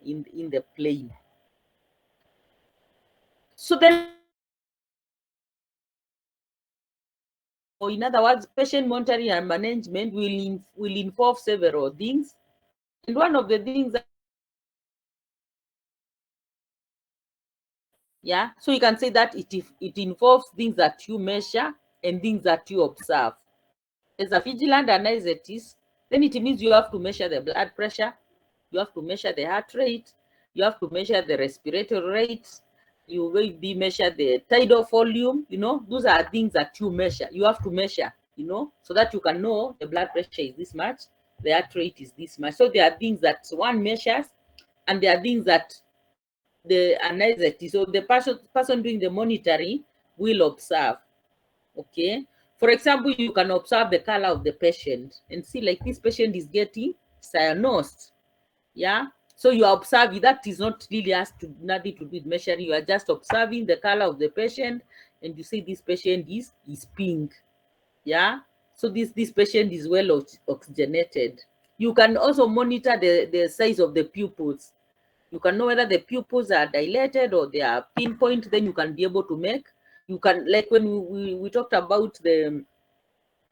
in the plane. So then, or in other words, patient monitoring and management will involve several things. And one of the things that, yeah, so you can say that it involves things that you measure and things that you observe. As a vigilant anesthetist, then it means you have to measure the blood pressure, you have to measure the heart rate, you have to measure the respiratory rates, you will be measure the tidal volume. Those are things that you measure. You have to measure, so that you can know the blood pressure is this much, the heart rate is this much. So there are things that one measures, and there are things that the anesthetist, so the person doing the monitoring, will observe. Okay. For example, you can observe the color of the patient and see, like, this patient is getting cyanosed. Yeah. So you are observing. That is not really nothing to do with measuring. You are just observing the color of the patient, and you see this patient is pink. Yeah. So this patient is well oxygenated. You can also monitor the size of the pupils. You can know whether the pupils are dilated or they are pinpoint. Then you can be able to make. You can, like, when we talked about when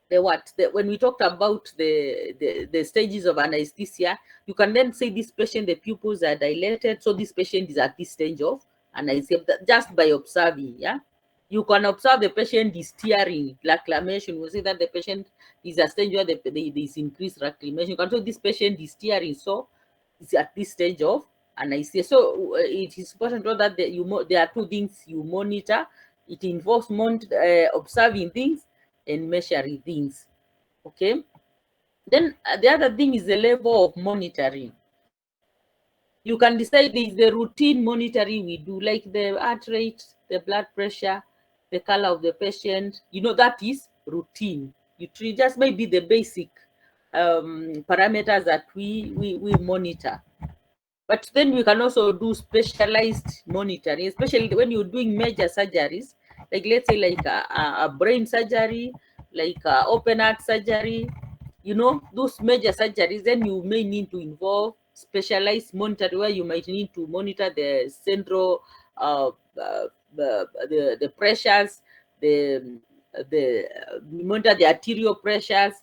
we talked about the stages of anesthesia, you can then say this patient, the pupils are dilated, so this patient is at this stage of anesthesia, just by observing. Yeah. You can observe the patient is tearing, lacrimation. We say that the patient is a stage where there is increased lacrimation. You can say this patient is tearing, so it's at this stage of anesthesia. So it is important to know that there are two things you monitor. It involves observing things and measuring things. Okay. Then the other thing is the level of monitoring. You can decide the routine monitoring we do, like the heart rate, the blood pressure, the color of the patient. That is routine. You treat just maybe the basic parameters that we monitor. But then we can also do specialized monitoring, especially when you're doing major surgeries, like, let's say, like a brain surgery, like open heart surgery. Those major surgeries, then you may need to involve specialized monitoring, where you might need to monitor the central, the pressures, the monitor the arterial pressures.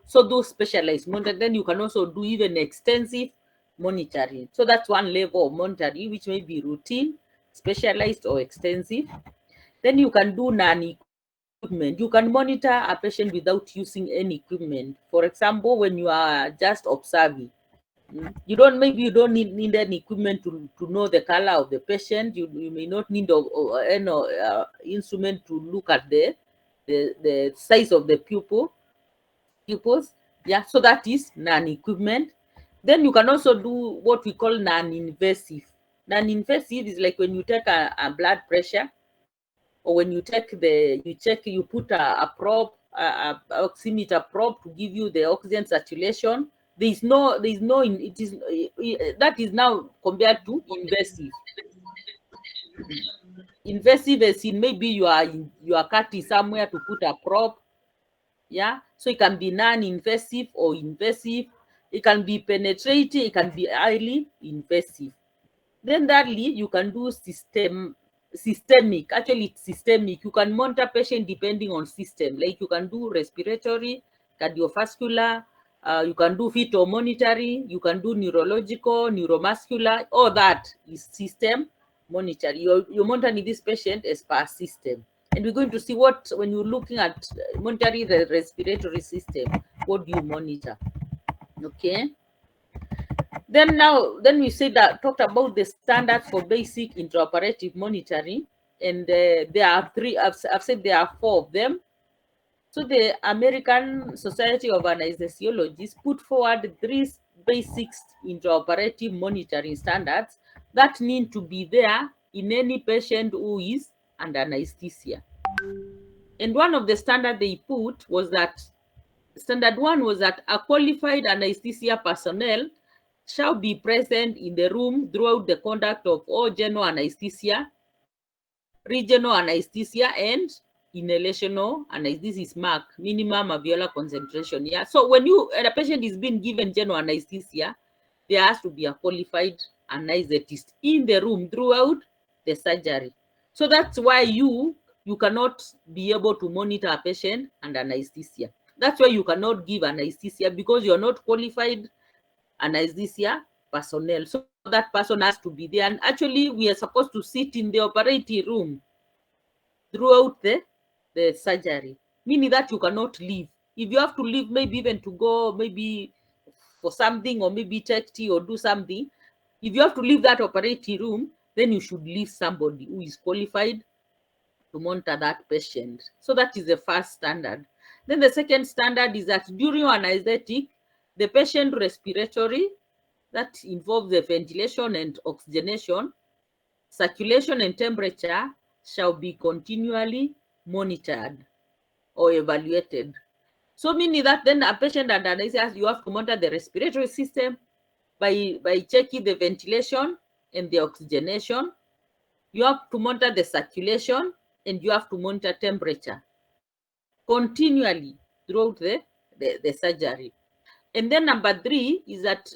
So those specialized monitoring. Then you can also do even extensive monitoring. So that's one level of monitoring, which may be routine, specialized, or extensive. Then you can do non-equipment. You can monitor a patient without using any equipment. For example, when you are just observing, you don't need any equipment to know the color of the patient. You may not need any instrument to look at the size of the pupils. Yeah, so that is non-equipment. Then you can also do what we call non-invasive. Non-invasive is like when you take a blood pressure, or when you you put a probe, a oximeter probe, to give you the oxygen saturation. That is now compared to invasive. Invasive as in, maybe you are cutting somewhere to put a probe. Yeah, so it can be non-invasive or invasive. It can be penetrating, it can be highly invasive. Then thirdly, you can do systemic. Actually, it's systemic. You can monitor patient depending on system. Like, you can do respiratory, cardiovascular, you can do fetal monitoring, you can do neurological, neuromuscular. All that is system monitoring. You're monitoring this patient as per system. And we're going to see when you're looking at monitoring the respiratory system, what do you monitor? Okay. Then we talked about the standards for basic intraoperative monitoring, and there are three. I've said there are four of them. So the American Society of Anesthesiologists put forward three basic intraoperative monitoring standards that need to be there in any patient who is under anesthesia. And one of the standards they put was that standard one was that a qualified anesthesia personnel shall be present in the room throughout the conduct of all general anesthesia, regional anesthesia, and inhalational anesthesia. This is MAC, minimum alveolar concentration. Yeah. So when a patient is being given general anesthesia, there has to be a qualified anesthetist in the room throughout the surgery. So that's why you cannot be able to monitor a patient under anesthesia. That's why you cannot give anesthesia, because you're not qualified anesthesia personnel. So that person has to be there. And actually, we are supposed to sit in the operating room throughout the surgery, meaning that you cannot leave. If you have to leave, maybe even to go, maybe for something, or maybe take tea or do something, if you have to leave that operating room, then you should leave somebody who is qualified to monitor that patient. So that is the first standard. Then the second standard is that during anesthetic, the patient respiratory, that involves the ventilation and oxygenation, circulation and temperature shall be continually monitored or evaluated. So meaning that then a patient under anesthesia, you have to monitor the respiratory system by checking the ventilation and the oxygenation. You have to monitor the circulation, and you have to monitor temperature continually throughout the surgery. And then number 3 is that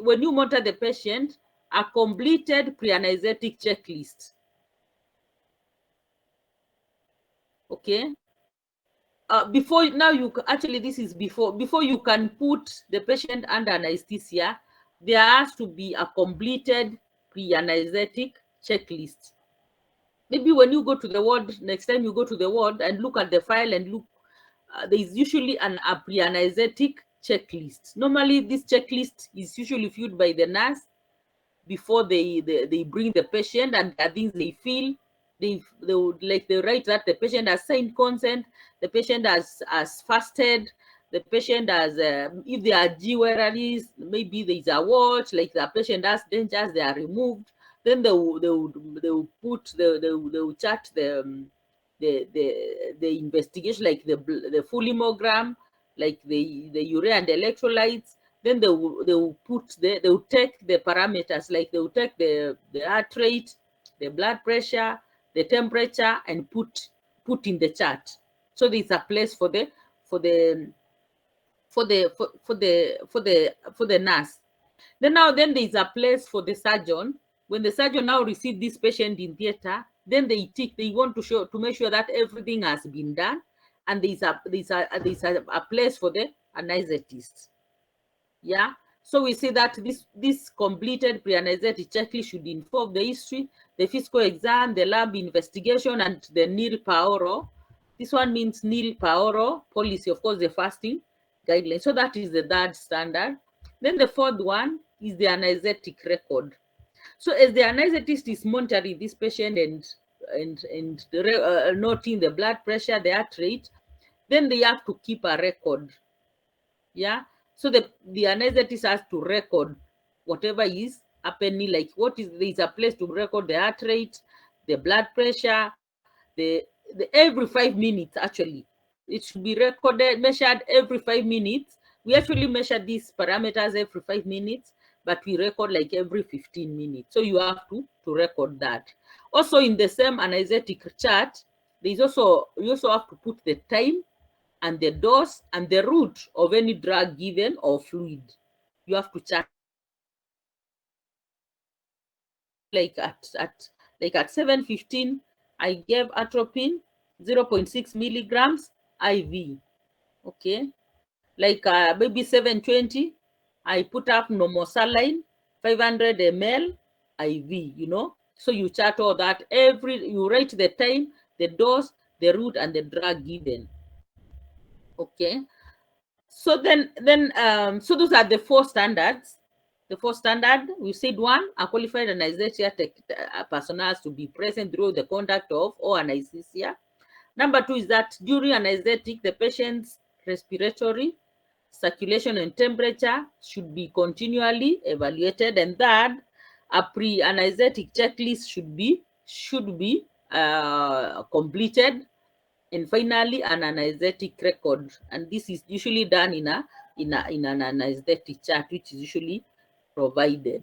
when you monitor the patient, a completed pre-anesthetic checklist. Okay. Before now, this is before you can put the patient under anesthesia, there has to be a completed pre-anesthetic checklist. Maybe when you go to the ward, next time you go to the ward and look at the file and look, there is usually a pre-anesthetic checklist. Normally, this checklist is usually filled by the nurse before they bring the patient, and the things they feel. They would they write that the patient has signed consent, the patient has fasted, the patient has, if there are jewelries, maybe there is a watch, like the patient has dangers, they are removed. Then they will put they will chart the investigation, like the full hemogram, like the urea and electrolytes. Then they will take the parameters, like they will take the heart rate, the blood pressure, the temperature, and put in the chart. So there's a place for the nurse. Then there is a place for the surgeon. When the surgeon now receive this patient in theater, then they want to make sure that everything has been done, and there's a place for the anesthetist. Yeah. So we see that this completed pre-anesthetic checklist should involve the history, the physical exam, the lab investigation, and the nil paoro. This one means nil paoro policy, of course, the fasting guideline. So that is the third standard. Then the fourth one is the anesthetic record. So as the anesthetist is monitoring this patient and noting the blood pressure, the heart rate, then they have to keep a record. Yeah. So the anesthetist has to record whatever is happening, like there is a place to record the heart rate, the blood pressure, every 5 minutes. Actually, it should be recorded, measured every 5 minutes. We actually measure these parameters every 5 minutes, but we record like every 15 minutes. So you have to record that. Also, in the same anesthetic chart, you also have to put the time and the dose and the route of any drug given or fluid. You have to chart, like at 7:15, I gave atropine 0.6 milligrams IV. Okay. Like maybe 7:20, I put up normosaline 500 ml IV, So you chart all that. You write the time, the dose, the route, and the drug given. Okay. So so those are the 4 standards. The 4 standard, we said 1, a qualified anesthesia personnel has to be present through the conduct of or anesthesia. Number 2 is that during anesthetic, the patient's respiratory, circulation, and temperature should be continually evaluated. And third, a pre-anesthetic checklist should be completed. And finally, an anesthetic record, and this is usually done in an anesthetic chart, which is usually provided.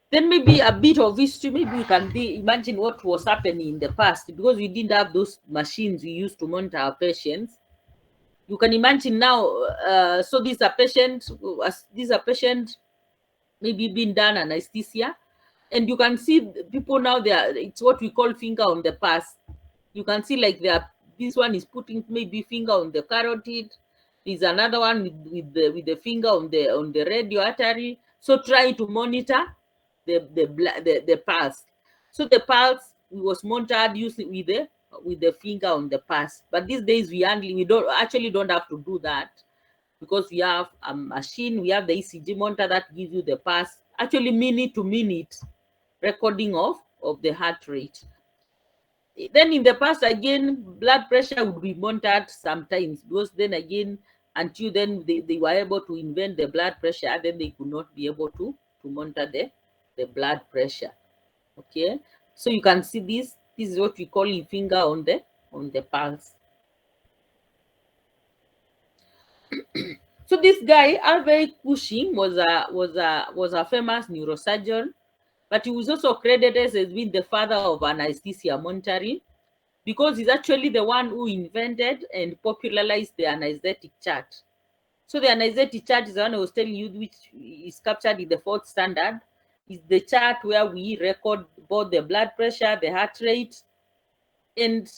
Then maybe a bit of history. Maybe you can imagine what was happening in the past, because we didn't have those machines we used to monitor our patients. You can imagine now. So these are patients maybe been done anesthesia, and you can see people now, it's what we call finger on the pulse. You can see like this one is putting maybe finger on the carotid. There's another one with the finger on the radio artery. So try to monitor the pulse. So the pulse was monitored using with the finger on the pulse. But these days we don't have to do that, because we have a machine, we have the ECG monitor that gives you the pulse, actually minute to minute recording of the heart rate. Then in the past, again, blood pressure would be monitored sometimes, because then again, until then they were able to invent the blood pressure, then they could not be able to monitor the blood pressure. Okay, so you can see this is what we call a finger on the pulse. So this guy, Harvey Cushing, was a famous neurosurgeon, but he was also credited as being the father of anesthesia monitoring, because he's actually the one who invented and popularized the anesthetic chart. So the anesthetic chart is the one I was telling you, which is captured in the fourth standard. Is the chart where we record both the blood pressure, the heart rate, and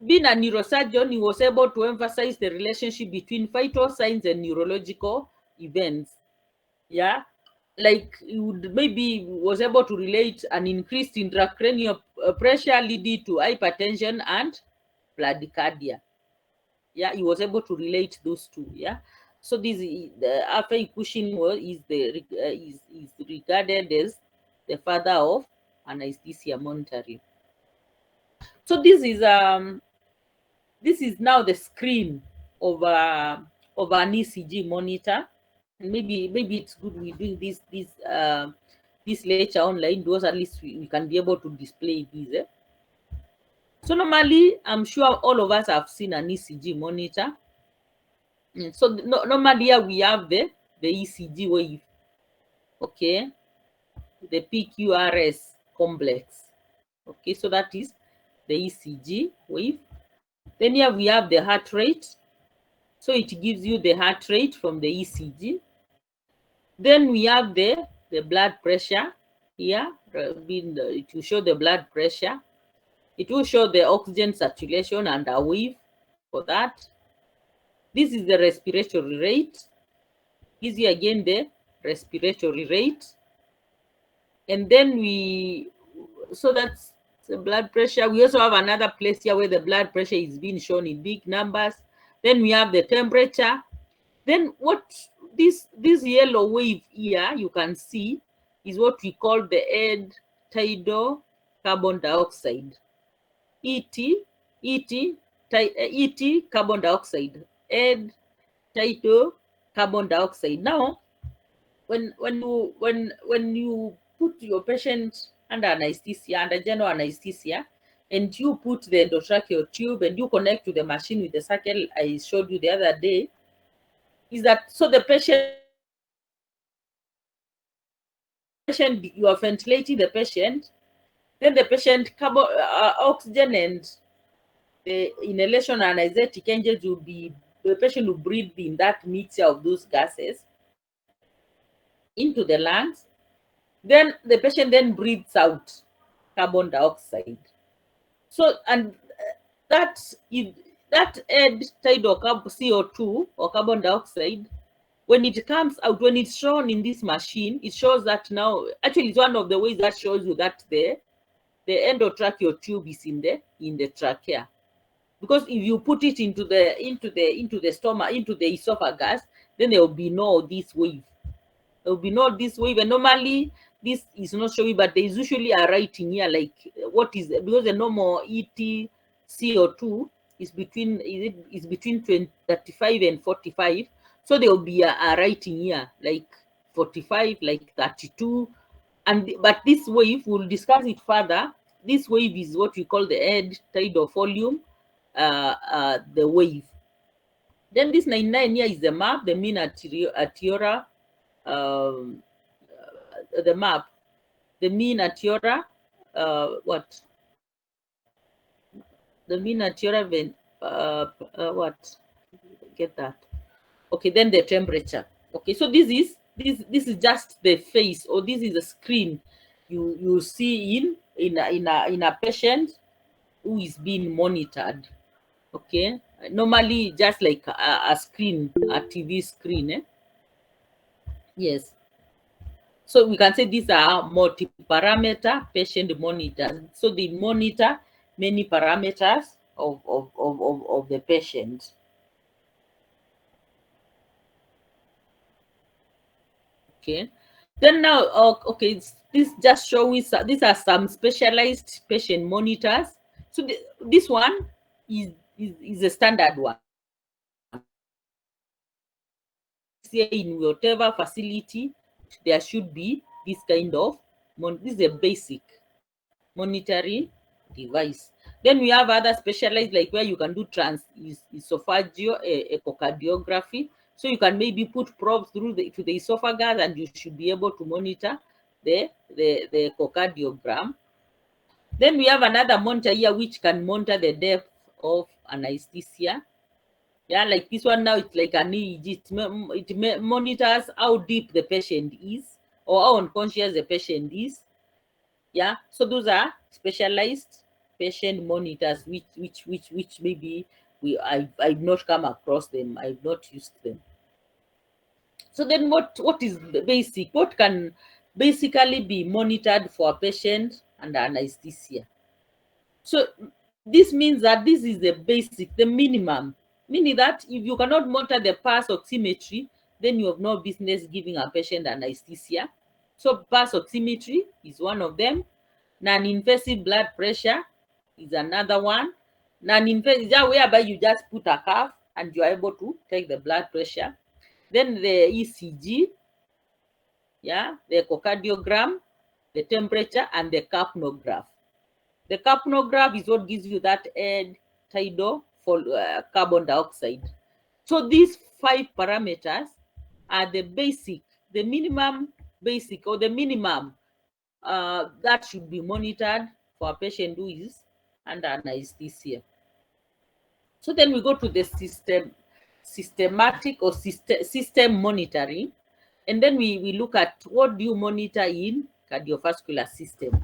being a neurosurgeon, he was able to emphasize the relationship between vital signs and neurological events. Yeah, like he would maybe was able to relate an increased intracranial pressure leading to hypertension and bradycardia. Yeah, he was able to relate those two. Yeah, so this after Cushing is regarded as the father of anesthesia monitoring. So this is now the screen of an ECG monitor. And maybe it's good we doing this lecture online, because at least we can be able to display these. So normally, I'm sure all of us have seen an ECG monitor. So normally here we have the ECG wave, okay, the PQRS complex. Okay, so that is the ECG wave. Then here we have the heart rate. So it gives you the heart rate from the ECG. Then we have the blood pressure here. It will show the blood pressure. It will show the oxygen saturation and a wave for that. This is the respiratory rate. Gives you again the respiratory rate. And then so that's the blood pressure. We also have another place here where the blood pressure is being shown in big numbers. Then we have the temperature. Then what this yellow wave here you can see is what we call the end tidal carbon dioxide. ET carbon dioxide. End tidal carbon dioxide. Now, when you put your patient under anesthesia, under general anesthesia, and you put the endotracheal tube and you connect to the machine with the circle I showed you the other day, is that so the patient, you are ventilating the patient, then the patient oxygen and the inhalation anesthetic agents will be, the patient will breathe in that mixture of those gases into the lungs. Then the patient then breathes out carbon dioxide. So, and that add tidal CO2 or carbon dioxide, when it comes out, when it's shown in this machine, it shows that now, actually it's one of the ways that shows you that the endotracheal tube is in the trachea. Because if you put it into the stomach, into the esophagus, then there will be no this wave. There will be no this wave. And normally this is not showing, but there is usually a writing here, like what is, because the normal ET CO2 is between 35 and 45. So there will be a writing here, like 45, like 32. But this wave, we'll discuss it further. This wave is what we call the end tidal volume, the wave. Then this 99 here is the map, the mean arterial, the map, the mean arterial, what? The mean arterial, what? Get that. Okay, then the temperature. Okay, so this is just the face, or this is a screen you see in a patient who is being monitored. Okay, normally just like a screen, a TV screen. Yes. So we can say these are multi-parameter patient monitors. So they monitor many parameters of the patient. Okay. Then now, okay, this just showing, these are some specialized patient monitors. So this one is a standard one. Say in whatever facility, there should be this kind of, this is a basic monitoring device. Then we have other specialized, like where you can do esophageal echocardiography. So you can maybe put probes through to the esophagus, and you should be able to monitor the echocardiogram. Then we have another monitor here which can monitor the depth of anesthesia. Yeah, like this one now, it's like an EEG. It monitors how deep the patient is, or how unconscious the patient is. Yeah, so those are specialized patient monitors, which maybe I've not come across them, I've not used them. So then what is the basic, what can basically be monitored for a patient under anesthesia? So this means that this is the basic, the minimum, meaning that if you cannot monitor the pulse oximetry, then you have no business giving a patient anesthesia. So pulse oximetry is one of them. Non-invasive blood pressure is another one. Non-invasive is that whereby you just put a cuff and you are able to take the blood pressure. Then the ECG, yeah, the echocardiogram, the temperature, and the capnograph. The capnograph is what gives you that air tidal for carbon dioxide. So these 5 parameters are the basic, the minimum basic, or the minimum that should be monitored for a patient who is under anesthesia. So then we go to the systematic or system monitoring, and then we look at what do you monitor in cardiovascular system.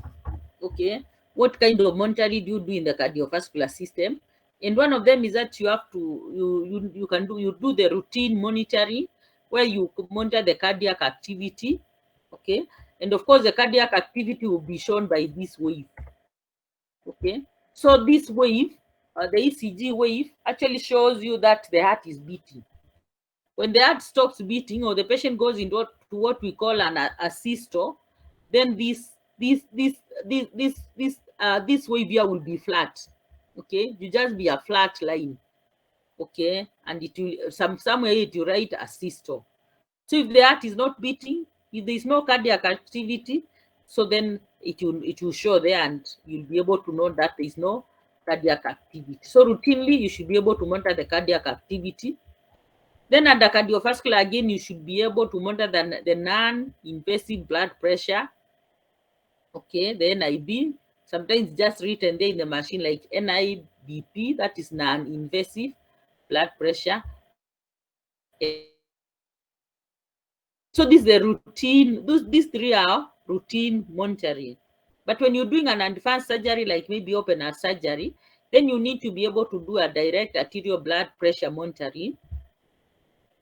Okay, what kind of monitoring do you do in the cardiovascular system? And one of them is that you have to you do the routine monitoring, where you monitor the cardiac activity. Okay, and of course the cardiac activity will be shown by this wave. Okay, so this wave, the ECG wave, actually shows you that the heart is beating. When the heart stops beating, or the patient goes into what we call an asystole, then this wave here will be flat. Okay, you just be a flat line. Okay, and it will somewhere it will write asystole. So if the heart is not beating, if there is no cardiac activity, so then it will show there, and you'll be able to know that there is no cardiac activity. So routinely you should be able to monitor the cardiac activity. Then under cardiovascular, again, you should be able to monitor the non-invasive blood pressure. Okay, the NIB, sometimes just written there in the machine like NIBP, that is non-invasive blood pressure. So this is the routine, these 3 are routine monitoring. But when you're doing an advanced surgery, like maybe open heart surgery, then you need to be able to do a direct arterial blood pressure monitoring.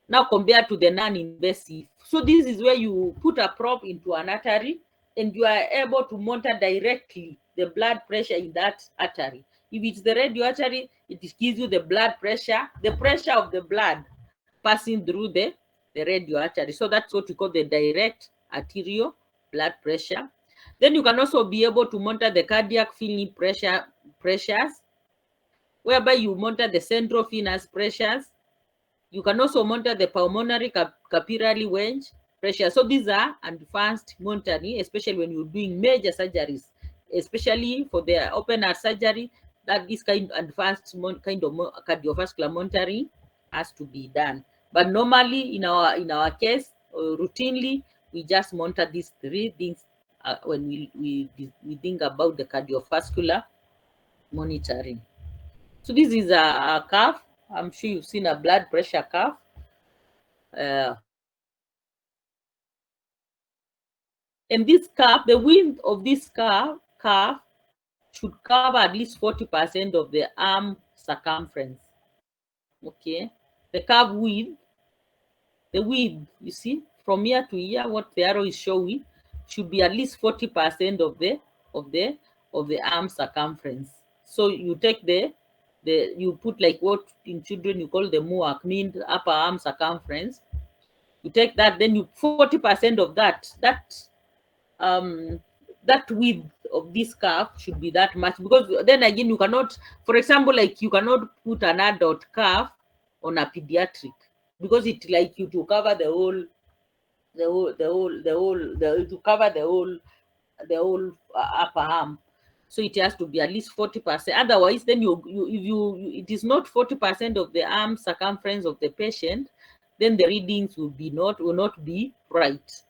Now compared to the non-invasive. So this is where you put a probe into an artery, and you are able to monitor directly the blood pressure in that artery. If it's the radio artery, it gives you the blood pressure, the pressure of the blood passing through the radio artery. So that's what we call the direct arterial blood pressure. Then you can also be able to monitor the cardiac filling pressures, whereby you monitor the central venous pressures. You can also monitor the pulmonary capillary wedge pressure. So these are advanced monitoring, especially when you're doing major surgeries, especially for the open heart surgery, that this kind of advanced kind of cardiovascular monitoring has to be done. But normally in our case, routinely, we just monitor these 3 things when we think about the cardiovascular monitoring. So this is a curve. I'm sure you've seen a blood pressure curve. and this curve, the width of this curve should cover at least 40% of the arm circumference. Okay, the curve width, the width, you see, from here to here, what the arrow is showing should be at least 40% of the arm circumference. So you take you put like what in children you call the MUAC, mean upper arm circumference. You take that, then you 40% of um that width of this curve should be that much, because then again you cannot, for example, like you cannot put an adult curve on a pediatric, because it like you to cover to cover the whole upper arm. So it has to be at least 40%. Otherwise, then it is not 40% of the arm circumference of the patient, then the readings will not be right.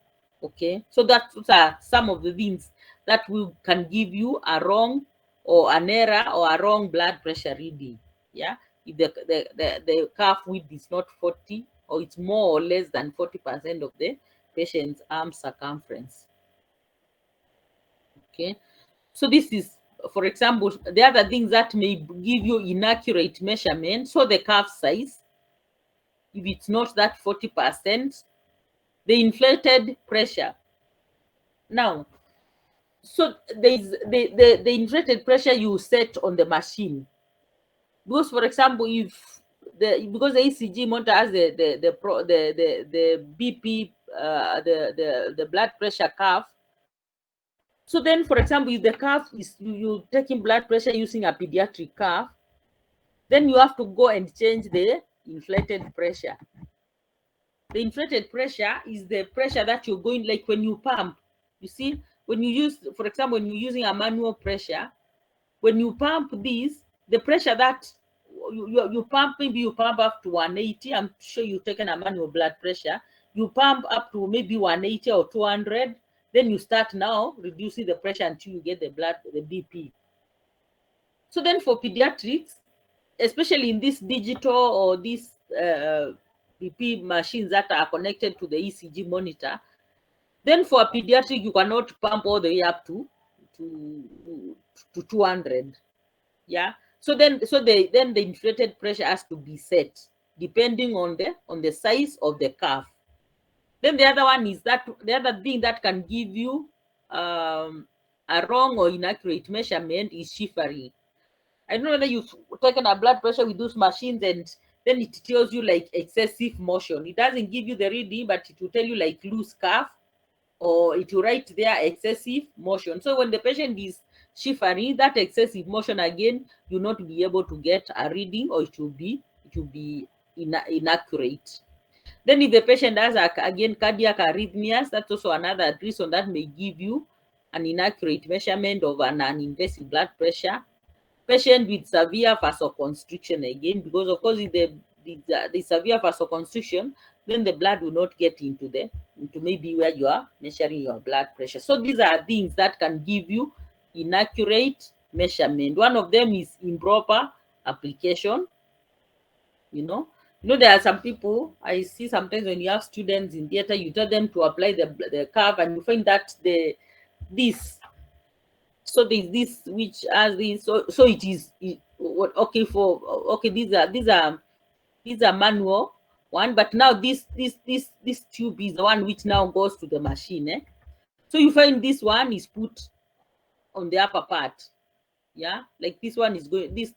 Okay, so that are some of the things that can give you a wrong or an error or a wrong blood pressure reading. Yeah, if the cuff width is not 40, or it's more or less than 40% of the patient's arm circumference. Okay, so this is, for example, the other things that may give you inaccurate measurement. So the cuff size, if it's not that 40%, the inflated pressure. Now, so the inflated pressure you set on the machine, because for example, if because the ECG monitor has the BP, the blood pressure curve. So then, for example, if the curve is you taking blood pressure using a pediatric curve, then you have to go and change the inflated pressure. The inflated pressure is the pressure that you're going, like when you pump. You see, when you use, for example, when you're using a manual pressure, when you pump this, the pressure that you pump, maybe you pump up to 180. I'm sure you've taken a manual blood pressure. You pump up to maybe 180 or 200. Then you start now reducing the pressure until you get the BP. So then for pediatrics, especially in this digital or these BP machines that are connected to the ECG monitor, then for a pediatric, you cannot pump all the way up to 200. Yeah. So then the inflated pressure has to be set depending on the size of the curve. Then the other one is that the other thing that can give you a wrong or inaccurate measurement is shivering. I don't know whether you've taken a blood pressure with those machines and then it tells you like excessive motion. It doesn't give you the reading, but it will tell you like loose curve, or it will write there excessive motion. So when the patient is shivering, that excessive motion again, you'll not be able to get a reading, or it will be inaccurate. Then if the patient has again cardiac arrhythmias, that's also another reason that may give you an inaccurate measurement of an invasive blood pressure. Patient with severe vasoconstriction again, because of course if the severe vasoconstriction, then the blood will not get into maybe where you are measuring your blood pressure. So these are things that can give you inaccurate measurement. One of them is improper application. There are some people I see sometimes when you have students in theater, you tell them to apply the curve, and you find that this so there's this which has this, so it is okay for okay, these are manual one, but now this tube is the one which now goes to the machine. So you find this one is put on the upper part. Yeah, like this one is going, this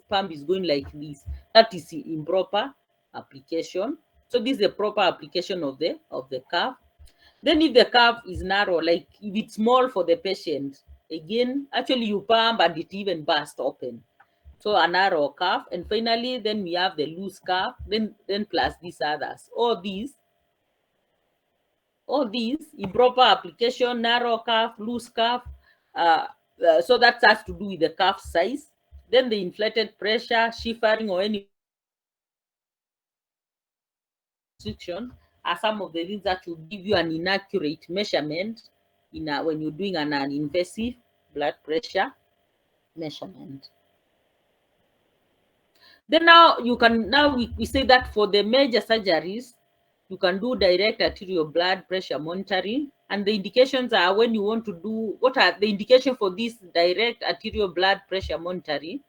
pump is going like this. That is improper application. So this is a proper application of the curve. Then if the curve is narrow, like if it's small for the patient, again, actually you pump and it even burst open. So a narrow curve. And finally, then we have the loose curve, then plus these others. All these improper application, narrow curve, loose curve. So that has to do with the curve size. Then the inflated pressure, shivering, or any restriction are some of the things that will give you an inaccurate measurement when you're doing an invasive blood pressure measurement. Then now we say that for the major surgeries, You can do direct arterial blood pressure monitoring. And the indications are when you want to do, what are the indications for this direct arterial blood pressure monitoring?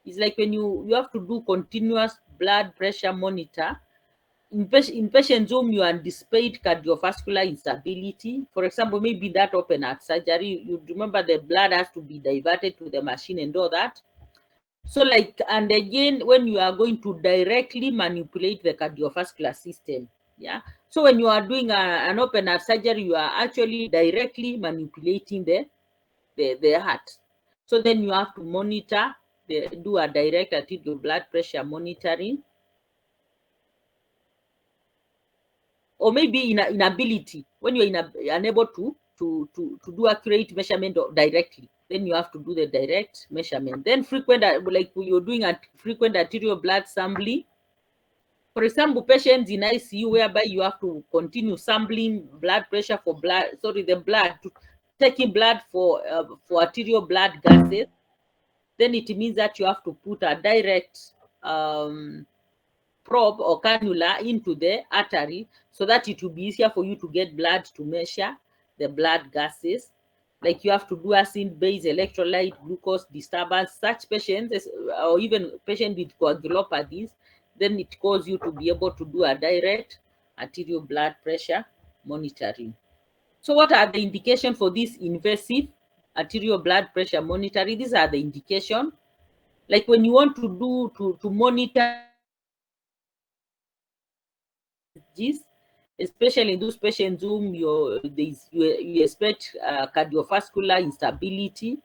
It's like when you have to do continuous blood pressure monitor in patients whom you anticipate cardiovascular instability. For example, maybe that open heart surgery, you remember the blood has to be diverted to the machine and all that. So like, and again, when you are going to directly manipulate the cardiovascular system, yeah. So when you are doing an open heart surgery, you are actually directly manipulating the heart. So then you have to monitor, do a direct arterial blood pressure monitoring, or maybe inability, when you're unable to do accurate measurement directly, then you have to do the direct measurement. Then frequent, like you're doing a frequent arterial blood sampling. For example, patients in ICU whereby you have to continue sampling blood pressure for taking blood for arterial blood gases. Then it means that you have to put a direct probe or cannula into the artery so that it will be easier for you to get blood to measure the blood gases. Like you have to do acid-base electrolyte glucose disturbance. Such patients, or even patients with coagulopathies, then it causes you to be able to do a direct arterial blood pressure monitoring. So what are the indications for this invasive arterial blood pressure monitoring? These are the indications. Like when you want to do to monitor especially in those patients whom you expect cardiovascular instability,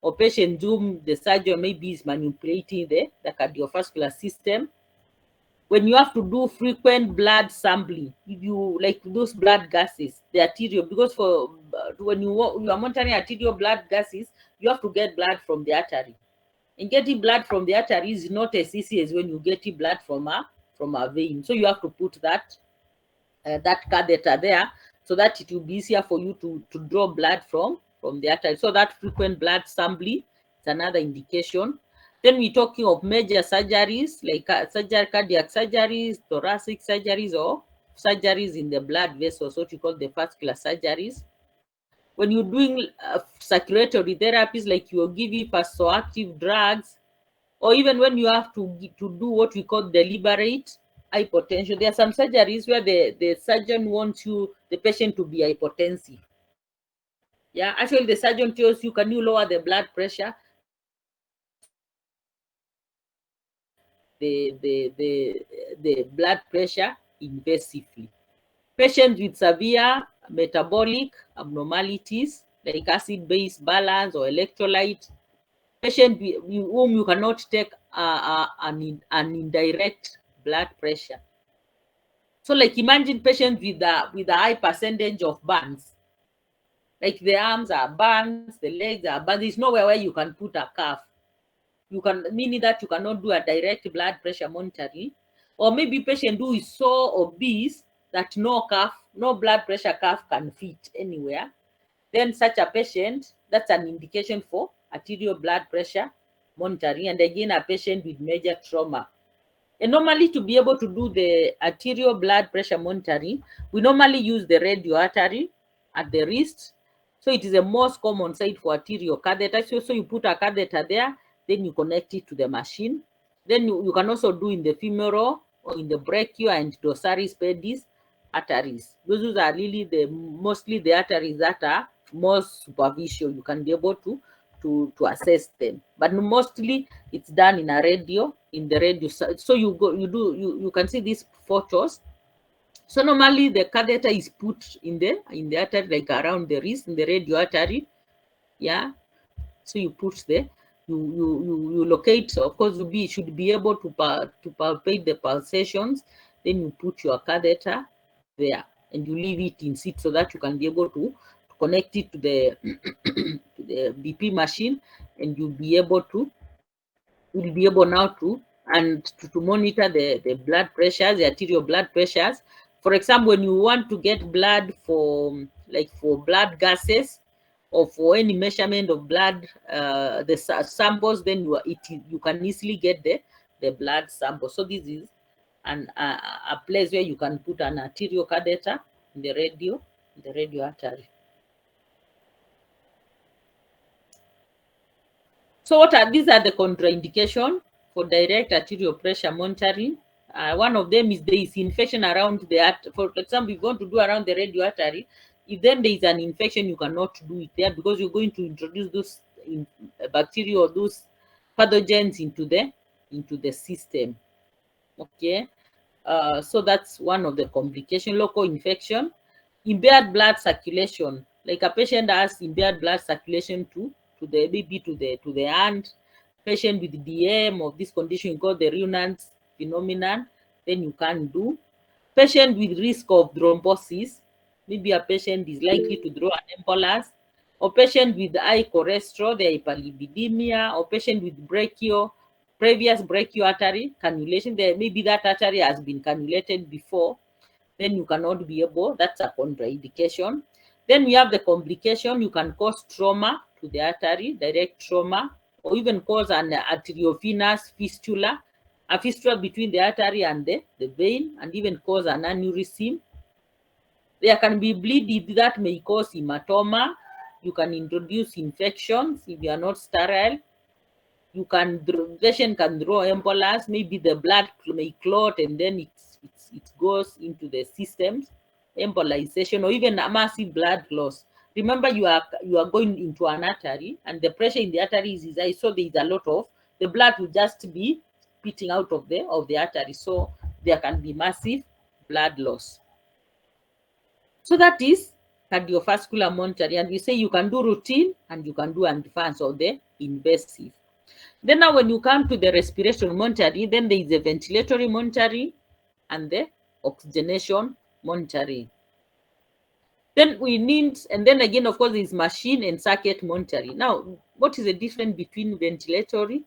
or patients whom the surgeon maybe is manipulating the cardiovascular system. When you have to do frequent blood sampling, if you like those blood gases, the arterial, because for when you are monitoring arterial blood gases, you have to get blood from the artery. And getting blood from the artery is not as easy as when you get blood from a vein. So you have to put that catheter there so that it will be easier for you to draw blood from the artery. So that frequent blood sampling is another indication. Then we're talking of major surgeries like cardiac surgeries, thoracic surgeries, or surgeries in the blood vessels, what you call the vascular surgeries. When you're doing circulatory therapies, like you're giving vasoactive drugs, or even when you have to do what we call deliberate hypotension. There are some surgeries where the surgeon wants the patient to be hypotensive. Yeah, actually the surgeon tells you, can you lower the blood pressure? The blood pressure invasively. Patients with severe metabolic abnormalities like acid-base balance or electrolyte, patient whom you cannot take an indirect blood pressure. So like imagine patients with a high percentage of burns, like the arms are burns, the legs are burns. There's nowhere where you can put a cuff. You can, meaning that you cannot do a direct blood pressure monitoring. Or maybe patient who is so obese that no blood pressure cuff can fit anywhere. Then such a patient, that's an indication for arterial blood pressure monitoring. And again, a patient with major trauma. And normally to be able to do the arterial blood pressure monitoring, we normally use the radio artery at the wrist. So it is the most common site for arterial catheter. So you put a catheter there, then you connect it to the machine. Then you can also do in the femoral or in the brachial and dorsalis pedis arteries. Those are really mostly the arteries that are most superficial. You can be able to assess them, but mostly it's done in the radio. So you can see these photos. So normally the catheter is put in the artery, like around the wrist, in the radio artery. Yeah, so you put there, you locate. So of course you should be able to palpate the pulsations. Then you put your catheter there and you leave it in seat so that you can be able to connect it to the to the BP machine, and you'll be able now to monitor the blood pressures, the arterial blood pressures. For example, when you want to get blood for blood gases or for any measurement of blood, the samples, then you can easily get the blood sample. So this is a place where you can put an arterial catheter in the radio artery. So these are the contraindications for direct arterial pressure monitoring. One of them is there is infection around the artery. For example, if you want to do around the radio artery, if then there is an infection, you cannot do it there because you're going to introduce those bacteria or those pathogens into the system. Okay, so that's one of the complications. Local infection, impaired blood circulation, like a patient has impaired blood circulation to the maybe to the hand. Patient with DM of this condition called the Raynaud's phenomenon, then you can do. Patient with risk of thrombosis, maybe a patient is likely to draw an embolus, or patient with high cholesterol, the hyperlipidemia, or patient with previous brachial artery cannulation, there maybe that artery has been cannulated before, then you cannot be able, that's a contraindication. Then we have the complication, you can cause trauma to the artery, direct trauma, or even cause an arteriovenous fistula, a fistula between the artery and the vein, and even cause an aneurysm. There can be bleeding that may cause hematoma. You can introduce infections if you are not sterile. You can, patient can draw embolus, maybe the blood may clot and then it goes into the systems, embolization, or even a massive blood loss. Remember, you are going into an artery and the pressure in the artery is high, so there is a lot of the blood will just be spitting out of the artery, so there can be massive blood loss. So that is cardiovascular monitoring, and we say you can do routine and you can do advanced or the invasive. Then now when you come to the respiration monitoring, then there is the ventilatory monitoring and the oxygenation monitoring. Then we need, and then again, of course, is machine and circuit monitoring. Now, what is the difference between ventilatory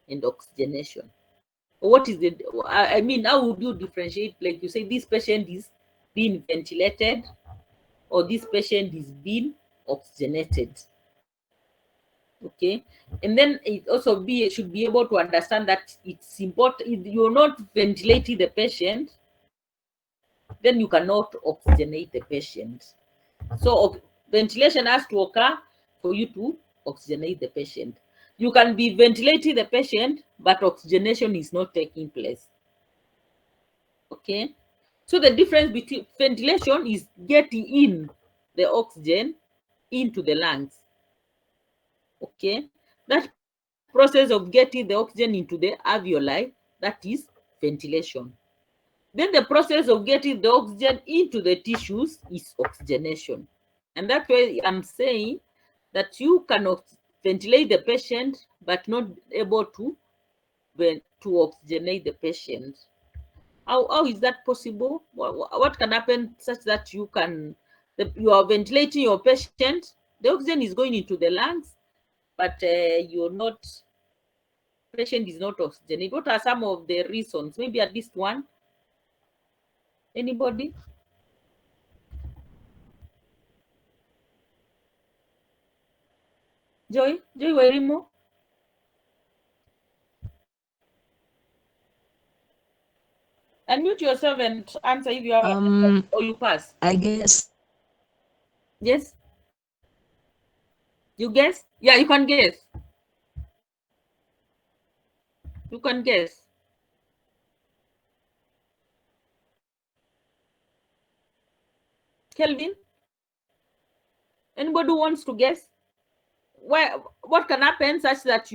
and oxygenation? Or what is the, I mean, how would you differentiate? Like you say, this patient is being ventilated or this patient is being oxygenated. Okay, and then it also should be able to understand that it's important. If you're not ventilating the patient, then you cannot oxygenate the patient. So ventilation has to occur for you to oxygenate the patient. You can be ventilating the patient, but oxygenation is not taking place. Okay, so the difference between ventilation is getting in the oxygen into the lungs. Okay, that process of getting the oxygen into the alveoli, that is ventilation. Then the process of getting the oxygen into the tissues is oxygenation. And that's why I'm saying that you cannot ventilate the patient but not able to oxygenate the patient. How is that possible? What can happen such that you are ventilating your patient, the oxygen is going into the lungs, but patient is not oxygenated? What are some of the reasons? Maybe at least one. Anybody? Joy Werimo? Unmute yourself and answer if you have or you pass. I guess. Yes? You guess? Yeah, you can guess. You can guess. Kelvin? Anybody who wants to guess? What can happen such that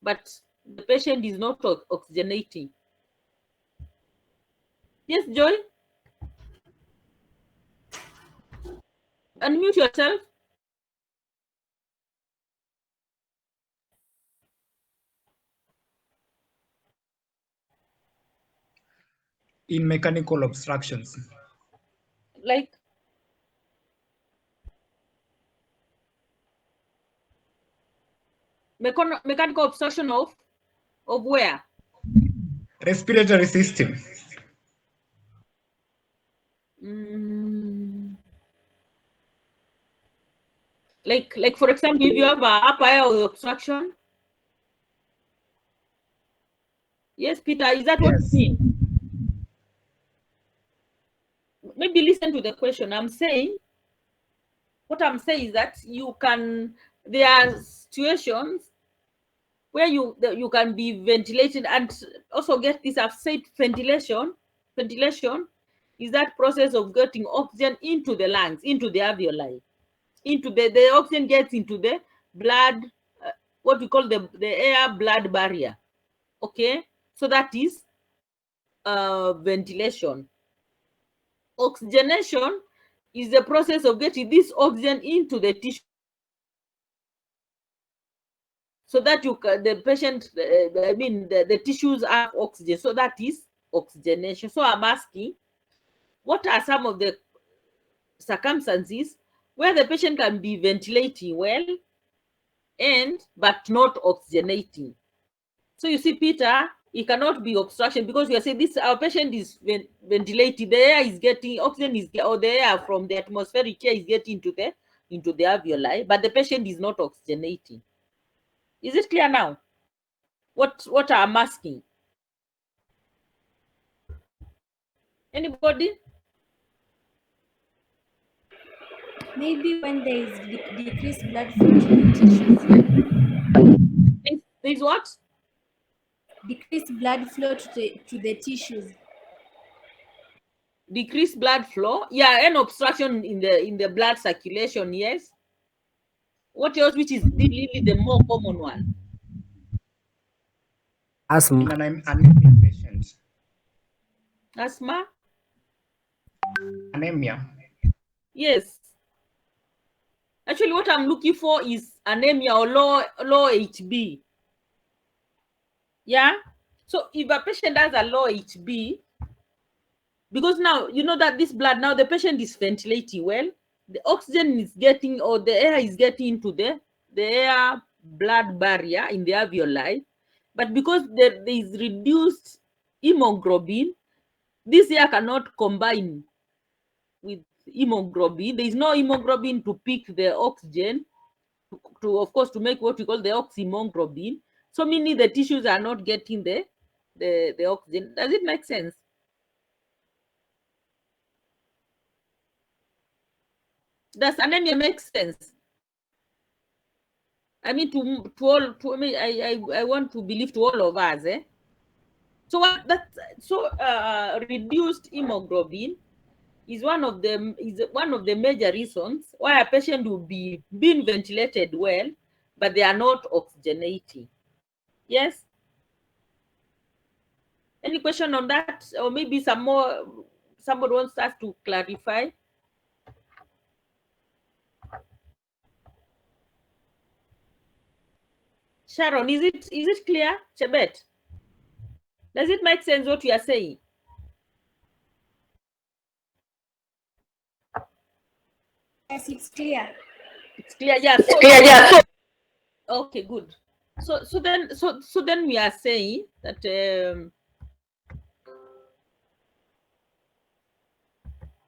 but the patient is not oxygenating? Yes, Joy? Unmute yourself. In mechanical obstructions. Like mechanical obstruction of where? Respiratory system. Like for example, if you have a upper airway obstruction. Yes, Peter, is that what you Yes. mean? Maybe listen to the question. What I'm saying is that there are situations where you can be ventilated, and also get this. I've said ventilation is that process of getting oxygen into the lungs, into the alveoli, into the oxygen gets into the blood, what we call the air blood barrier. Okay, so that is ventilation. Oxygenation is the process of getting this oxygen into the tissue, so that the patient, the tissues have oxygen. So that is oxygenation. So I'm asking, what are some of the circumstances where the patient can be ventilating well and but not oxygenating? So you see, Peter, it cannot be obstruction, because we are saying this, our patient is ventilated, the air is getting oxygen, or the air from the atmospheric air is getting into the alveoli, but the patient is not oxygenating. Is it clear now? What I'm asking? Anybody? Maybe when there is decreased blood flow to the tissues. There's what? Decreased blood flow to the tissues. Decreased blood flow. Yeah, and obstruction in the blood circulation. Yes. What else? Which is really the more common one? In an anemia patient. Asthma. Anemia. Yes. Actually, what I'm looking for is anemia or low HB. Yeah. So if a patient has a low HB, because now you know that this blood, now the patient is ventilating well, the oxygen is getting, or the air is getting into the air blood barrier in the alveoli, but because there is reduced hemoglobin, this air cannot combine with hemoglobin. There is no hemoglobin to pick the oxygen, to of course to make what we call the oxyhemoglobin. So meaning the tissues are not getting the oxygen. Does it make sense? Does anemia make sense? I mean, to all, to me, I want to believe to all of us. So what that so reduced hemoglobin is one of the major reasons why a patient will be being ventilated well, but they are not oxygenating. Yes. Any question on that, or maybe some more? Somebody wants us to clarify. Sharon, is it clear? Chebet, does it make sense what we are saying? Yes, it's clear. It's clear. Yeah. So, Yeah. okay, good. So then we are saying that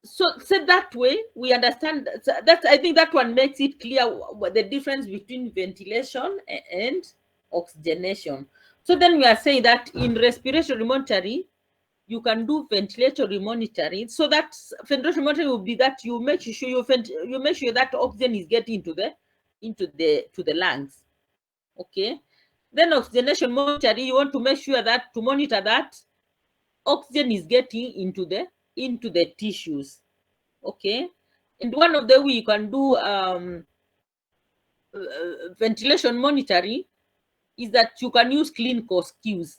so said that way we understand that. I think that one makes it clear what the difference between ventilation and oxygenation. So then we are saying that in respiratory monitoring, you can do ventilatory monitoring. So that ventilatory monitoring will be that you make sure you make sure that oxygen is getting to the lungs. Okay. Then oxygenation monitoring, you want to make sure that to monitor that oxygen is getting into the tissues. Okay. And one of the way you can do ventilation monitoring is that you can use clinical skills.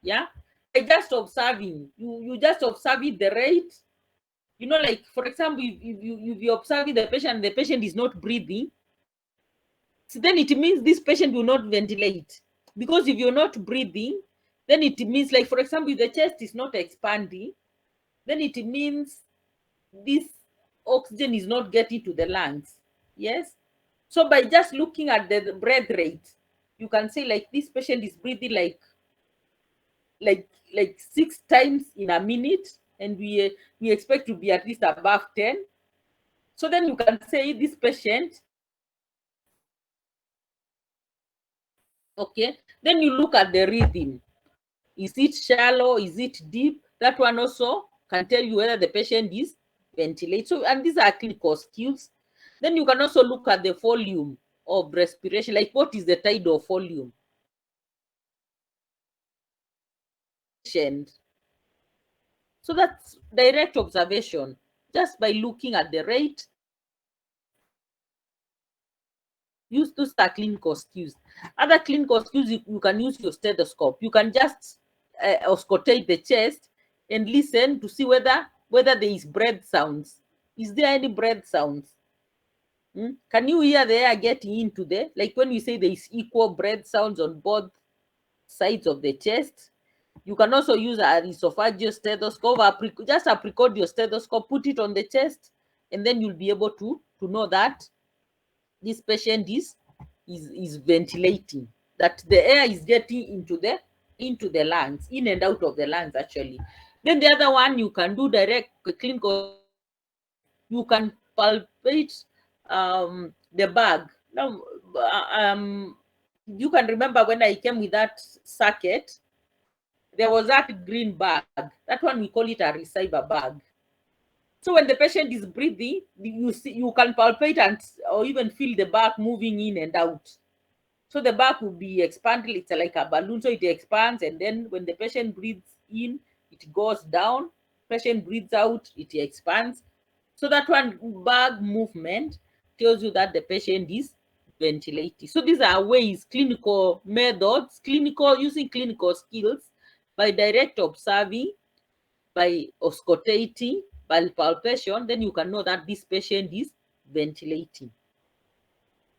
Yeah. By just observing, you just observing the rate. You know, like for example, if you're observing the patient is not breathing, so then it means this patient will not ventilate. Because if you're not breathing, then it means, like for example, if the chest is not expanding, then it means this oxygen is not getting to the lungs. Yes. So by just looking at the breath rate, you can say like this patient is breathing like 6 times in a minute, and we expect to be at least above 10. So then you can say this patient, okay, then you look at the rhythm. Is it shallow? Is it deep? That one also can tell you whether the patient is ventilated. So, and these are clinical skills. Then you can also look at the volume of respiration, like what is the tidal volume? So that's direct observation, just by looking at the rate. Use those are clinical skills. Other clinical skills, you can use your stethoscope. You can just auscultate the chest and listen to see whether there is breath sounds. Is there any breath sounds? Can you hear the air getting into the, like when we say there is equal breath sounds on both sides of the chest? You can also use an esophageal stethoscope, just a precordial stethoscope, put it on the chest, and then you'll be able to know that this patient is ventilating, that the air is getting into the lungs, in and out of the lungs actually. Then the other one, you can do direct clinical. You can palpate the bag. Now, you can remember when I came with that circuit, there was that green bag. That one, we call it a receiver bag. So when the patient is breathing, you can palpate and or even feel the bag moving in and out. So the bag will be expanded. It's like a balloon, so it expands, and then when the patient breathes in, it goes down. Patient breathes out, it expands. So that one bag movement tells you that the patient is ventilating. So these are ways, clinical methods, using clinical skills by direct observing, by auscultating, by palpation. Then you can know that this patient is ventilating.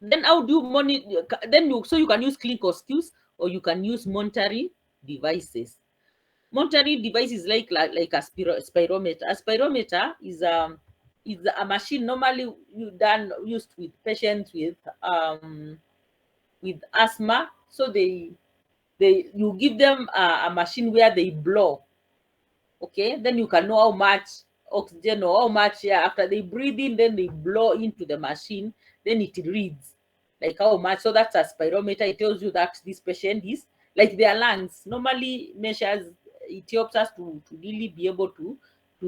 Then how do you monitor? Then you can use clinical skills, or you can use monitoring devices. Monitoring device is like a spirometer. A spirometer is a machine normally used with patients with asthma. So you give them a machine where they blow. Okay, then you can know how much oxygen or how much air after they breathe in, then they blow into the machine, then it reads like how much. So that's a spirometer. It tells you that this patient is, like their lungs normally measures. It helps us to really be able to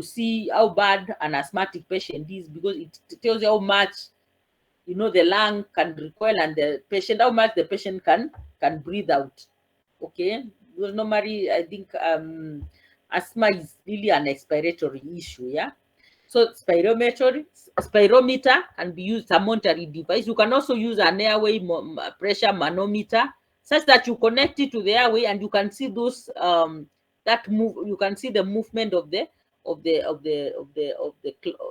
see how bad an asthmatic patient is, because it tells you how much the lung can recoil, and the patient, how much the patient can breathe out. Okay, because normally I think asthma is really an expiratory issue. Yeah. So spirometer can be used, a monitoring device. You can also use an airway pressure manometer, such that you connect it to the airway and you can see those that move. You can see the movement of the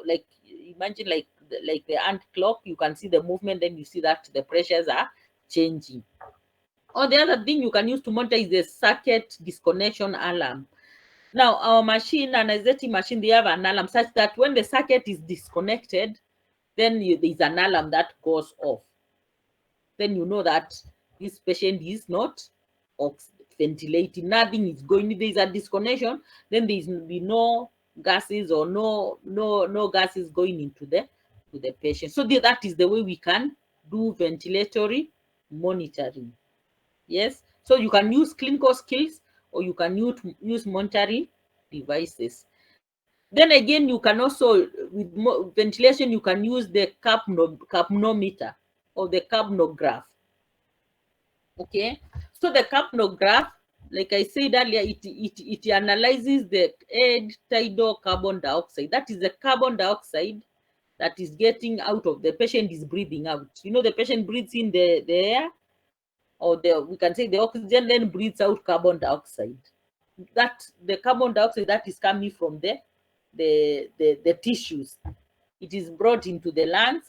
like, imagine like the ant clock. You can see the movement, then you see that the pressures are changing. Or the other thing you can use to monitor is the circuit disconnection alarm. Now, our machine, an anesthetic machine, they have an alarm such that when the circuit is disconnected, then there's an alarm that goes off. Then you know that this patient is not ventilating. Nothing is going. There's a disconnection. Then there's be no gases or no gases going into the patient. So that is the way we can do ventilatory monitoring. Yes. So you can use clinical skills, or you can use monitoring devices. Then again, you can also, with ventilation, you can use the capnometer or the capnograph. Okay. So the capnograph, like I said earlier, it analyzes the air tidal carbon dioxide. That is the carbon dioxide that is getting out of the patient is breathing out. The patient breathes in the air, or we can say the oxygen, then breathes out carbon dioxide. That the carbon dioxide that is coming from the tissues, it is brought into the lungs,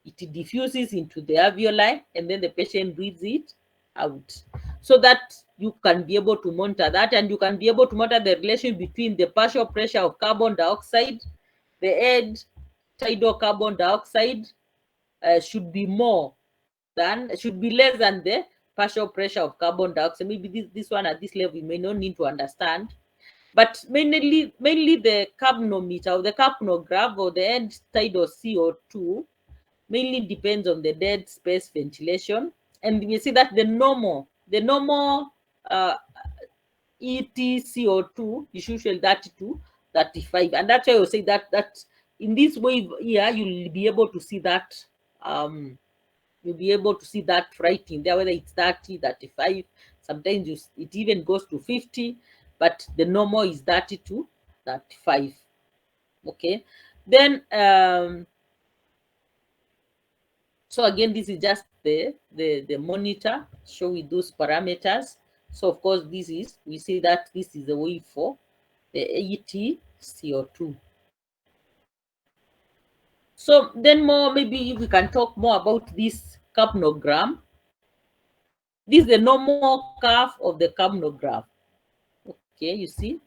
it diffuses into the alveoli, and then the patient breathes it out. So that you can be able to monitor that, and you can be able to monitor the relation between the partial pressure of carbon dioxide. The air tidal carbon dioxide should be less than the partial pressure of carbon dioxide. Maybe this one at this level we may not need to understand, but mainly the capnometer or the capnograph or the end tidal CO2 mainly depends on the dead space ventilation. And we see that the normal uh, EtCO2 is usually 32, 35, and that's why I will say that in this wave here you'll be able to see that you'll be able to see that writing there, whether it's 30, 35, sometimes it even goes to 50, but the normal is 32, 35. Okay, then so again, this is just the monitor showing those parameters. So of course, we see that this is the wave for the EtCO2. So then maybe we can talk more about this capnogram. This is the normal curve of the capnograph. Okay, you see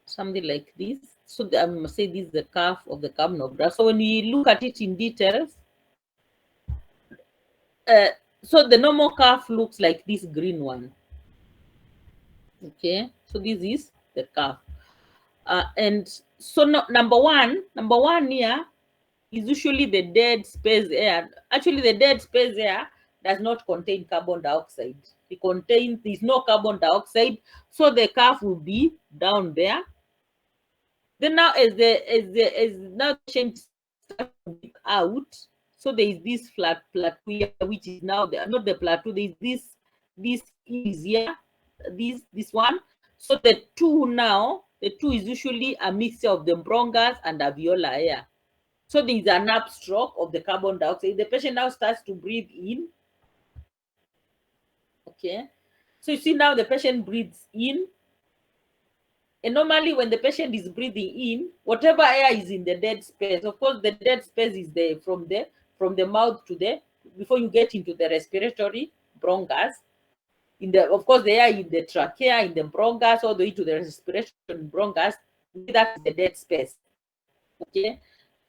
something like this. So I must say this is the curve of the capnograph. So when we look at it in details, so the normal curve looks like this green one. Okay, so this is the curve. And so number one here is usually the dead space air. Actually, the dead space air does not contain carbon dioxide. There's no carbon dioxide, so the curve will be down there. Then now as now the patient starts to breathe out, so there is this flat plateau here, which is now not the plateau, there is this is here, this one. So the two is usually a mixture of the bronchus and alveolar air. So there is an upstroke of the carbon dioxide. The patient now starts to breathe in. Okay. So you see now the patient breathes in. And normally when the patient is breathing in, whatever air is in the dead space, of course, the dead space is there from the mouth to before you get into the respiratory bronchus. Of course, the air in the trachea, in the bronchus, all the way to the respiration bronchus, that is the dead space. Okay.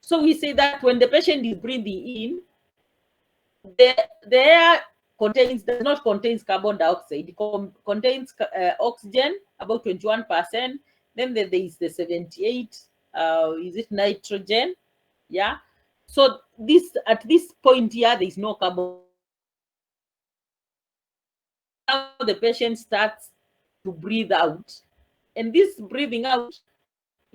So we say that when the patient is breathing in, the air does not contain carbon dioxide. It contains oxygen, about 21%. Then there is the 78, is it nitrogen? Yeah. So at this point here, there is no carbon dioxide. Now the patient starts to breathe out. And this breathing out,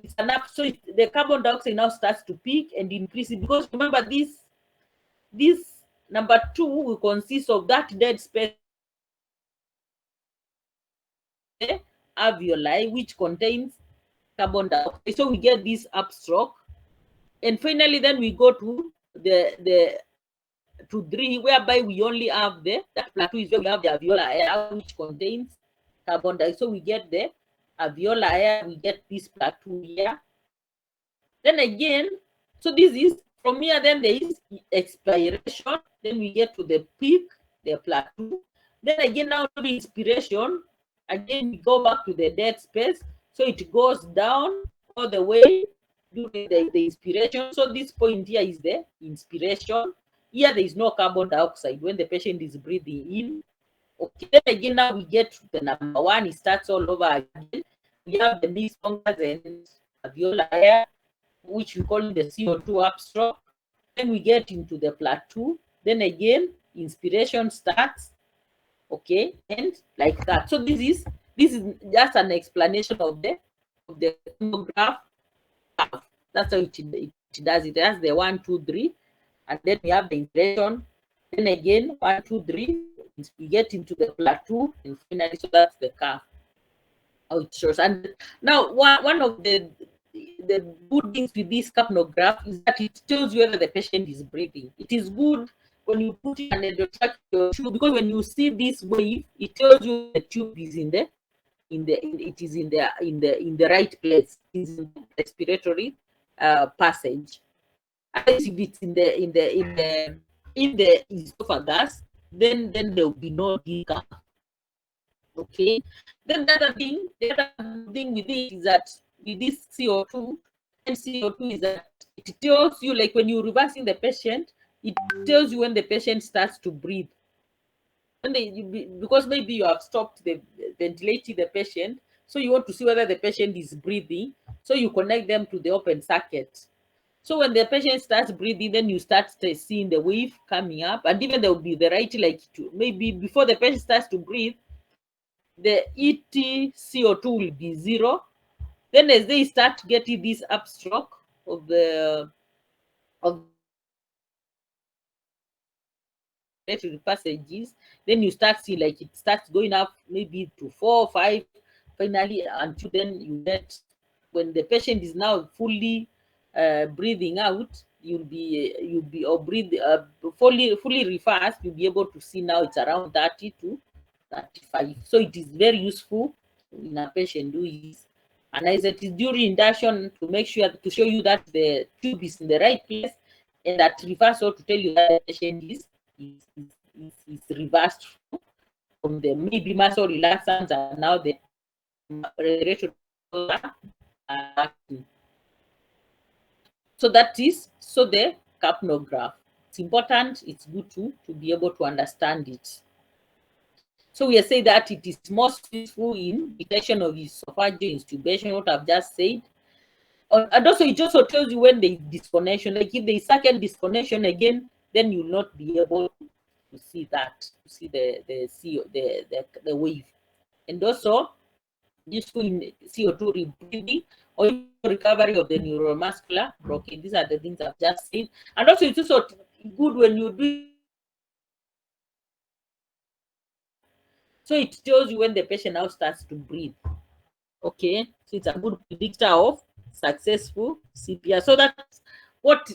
it's enough. So the carbon dioxide now starts to peak and increase, because remember this number 2 will consist of that dead space alveoli, which contains carbon dioxide. So we get this upstroke. And finally, then we go to the to 3, whereby we only have that plateau is where we have the alveolar air, which contains carbon dioxide. So we get the alveolar air, we get this plateau here. Then again, so this is from here, then there is expiration, then we get to the peak, the plateau. Then again, now the inspiration, again we go back to the dead space, so it goes down all the way during the inspiration. So this point here is the inspiration. Here there is no carbon dioxide when the patient is breathing in. Okay, then again, now we get to the number 1, it starts all over again. We have the mixed bronchus and alveolar air, which we call the CO2 upstroke. Then we get into the plateau. Then again, inspiration starts. Okay, and like that. So this is just an explanation of the graph. That's how it does. It has the 1, 2, 3, and then we have the inspiration. Then again, 1, 2, 3. We get into the plateau, and finally, so that's the curve. How it shows. And now one of the good things with this capnograph is that it tells you whether the patient is breathing. It is good when you put in an endotracheal tube, because when you see this wave, it tells you the tube is in the right place. It is in the respiratory passage. And if it's in the esophagus, then there will be no decaf. Okay. Then the other thing with it is that with this CO2 is that it tells you, like when you're reversing the patient, it tells you when the patient starts to breathe. Because maybe you have stopped the ventilating the patient, so you want to see whether the patient is breathing. So you connect them to the open circuit. So when the patient starts breathing, then you start seeing the wave coming up, and even there will be the right, like maybe before the patient starts to breathe, the EtCO2 will be 0. Then as they start getting this upstroke of the respiratory passages, then you start see like it starts going up maybe to 4 or 5, finally until then you get, when the patient is now fully breathing out, you'll be or breathe fully reversed, you'll be able to see now it's around 30 to 35. So it is very useful in a patient who is, and as it is during induction, to make sure to show you that the tube is in the right place, and that reversal to tell you that the patient is reversed from the maybe muscle relaxants, and now the respiratory are acting. So that is so the capnograph. It's important. It's good to be able to understand it. So we say that it is most useful in detection of esophageal intubation, what I've just said. And also it also tells you when there is disconnection. Like if there is second disconnection again, then you'll not be able to see that, to see the wave. And also useful in CO2 rebreathing or recovery of the neuromuscular blockade. These are the things I've just said. And also it's also good when you do. So it tells you when the patient now starts to breathe. Okay, so it's a good predictor of successful CPR. So that's what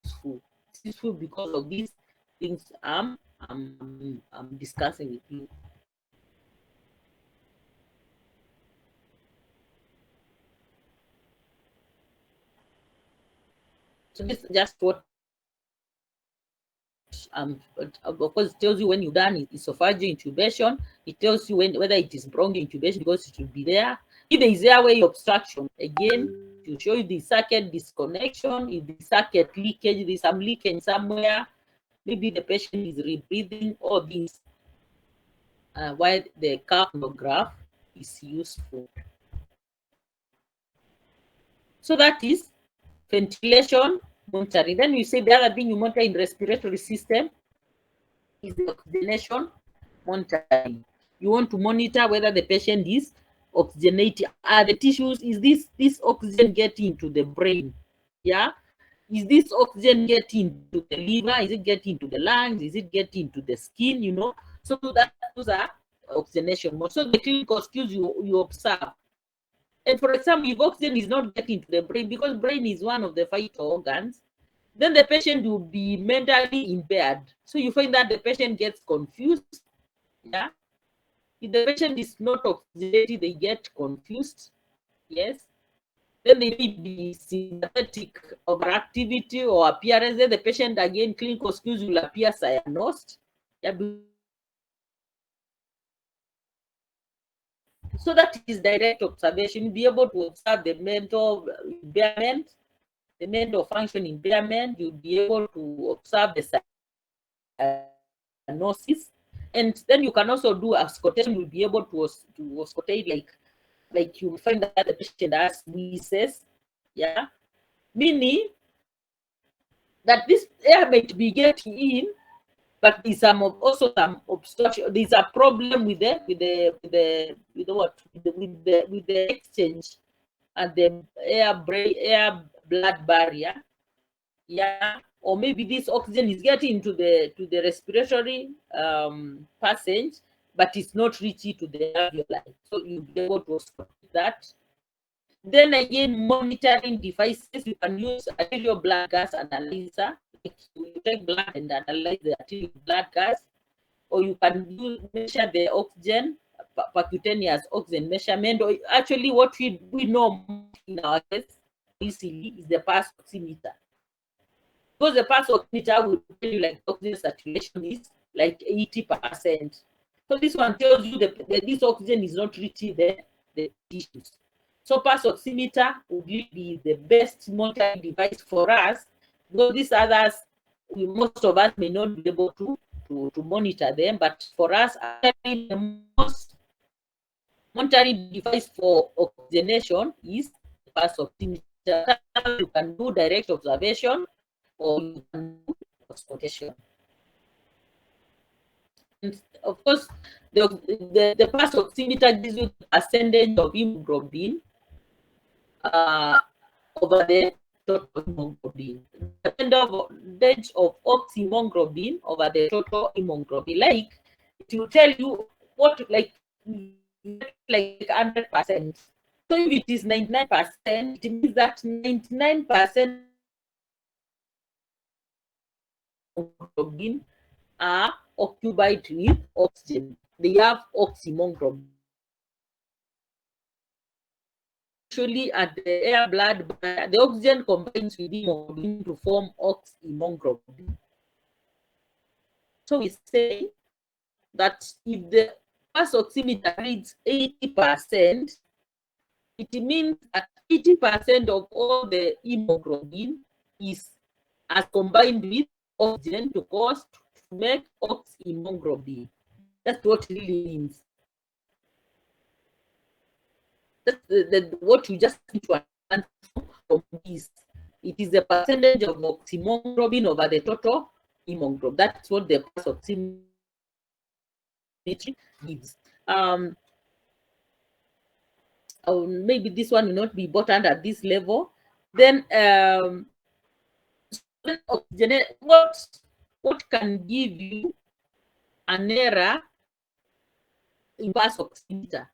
it's useful because of these things I'm discussing with you. So this is just what of course it tells you when you've done esophageal intubation. It tells you when whether it is bronchial intubation because it will be there. If there is airway obstruction, again to show you the circuit disconnection, if the circuit leakage, there's some leakage somewhere, maybe the patient is rebreathing, all these. Why the capnograph is useful. So that is ventilation monitoring. Then we say the other thing you monitor in the respiratory system is the oxygenation monitoring. You want to monitor whether the patient is oxygenated. Are the tissues, is this oxygen getting to the brain? Yeah. Is this oxygen getting to the liver? Is it getting to the lungs? Is it getting to the skin? You know, so that those are oxygenation. So the clinical skills you observe. And for example, if oxygen is not getting to the brain, because brain is one of the vital organs, then the patient will be mentally impaired. So you find that the patient gets confused. Yeah. If the patient is not oxygenated, they get confused. Yes. Then they may be sympathetic overactivity or appearance. Then the patient again, clinical skills will appear cyanosed. Yeah. So that is direct observation. Be able to observe the mental impairment, the mental function impairment. You'll be able to observe the cyanosis. And then you can also do auscultation. You'll be able to auscultate like you find that the patient has wheezes. Yeah. Meaning that this air might be getting in, but there's also some obstruction. There's a problem with the exchange and the air blood barrier. Yeah, or maybe this oxygen is getting to the respiratory passage, but it's not reaching to the alveoli. So you'll be able to spot that. Then again, monitoring devices, you can use arterial blood gas analyzer. You take blood and analyze the arterial blood gas, or you can measure the oxygen, percutaneous oxygen measurement, or actually what we know in our case easily is the pulse oximeter. Because the pulse oximeter will tell you like oxygen saturation is like 80%. So this one tells you that this oxygen is not reaching the tissues. So pulse oximeter would be the best monitoring device for us, because these others, most of us may not be able to monitor them, but for us, actually the most monitoring device for oxygenation is the pulse oximeter. You can do direct observation or you can do auscultation. of course, the pulse oximeter gives you the percentage of hemoglobin over the total hemoglobin. The percentage of oxyhemoglobin over the total hemoglobin. Like, it will tell you what, like 100%. So if it is 99%, it means that 99% hemoglobin are occupied with oxygen. They have oxyhemoglobin. Usually at the air blood barrier, the oxygen combines with hemoglobin to form oxyhemoglobin. So we say that if the pulse oximeter reads 80%, it means that 80% of all the hemoglobin is as combined with oxygen to make oxyhemoglobin. That's what it really means. That's what you just need to understand from this. It is the percentage of oxyhemoglobin over the total hemoglobin. That's what the pulse oximetry gives. Maybe this one will not be important at this level. Then what can give you an error in pulse oximeter?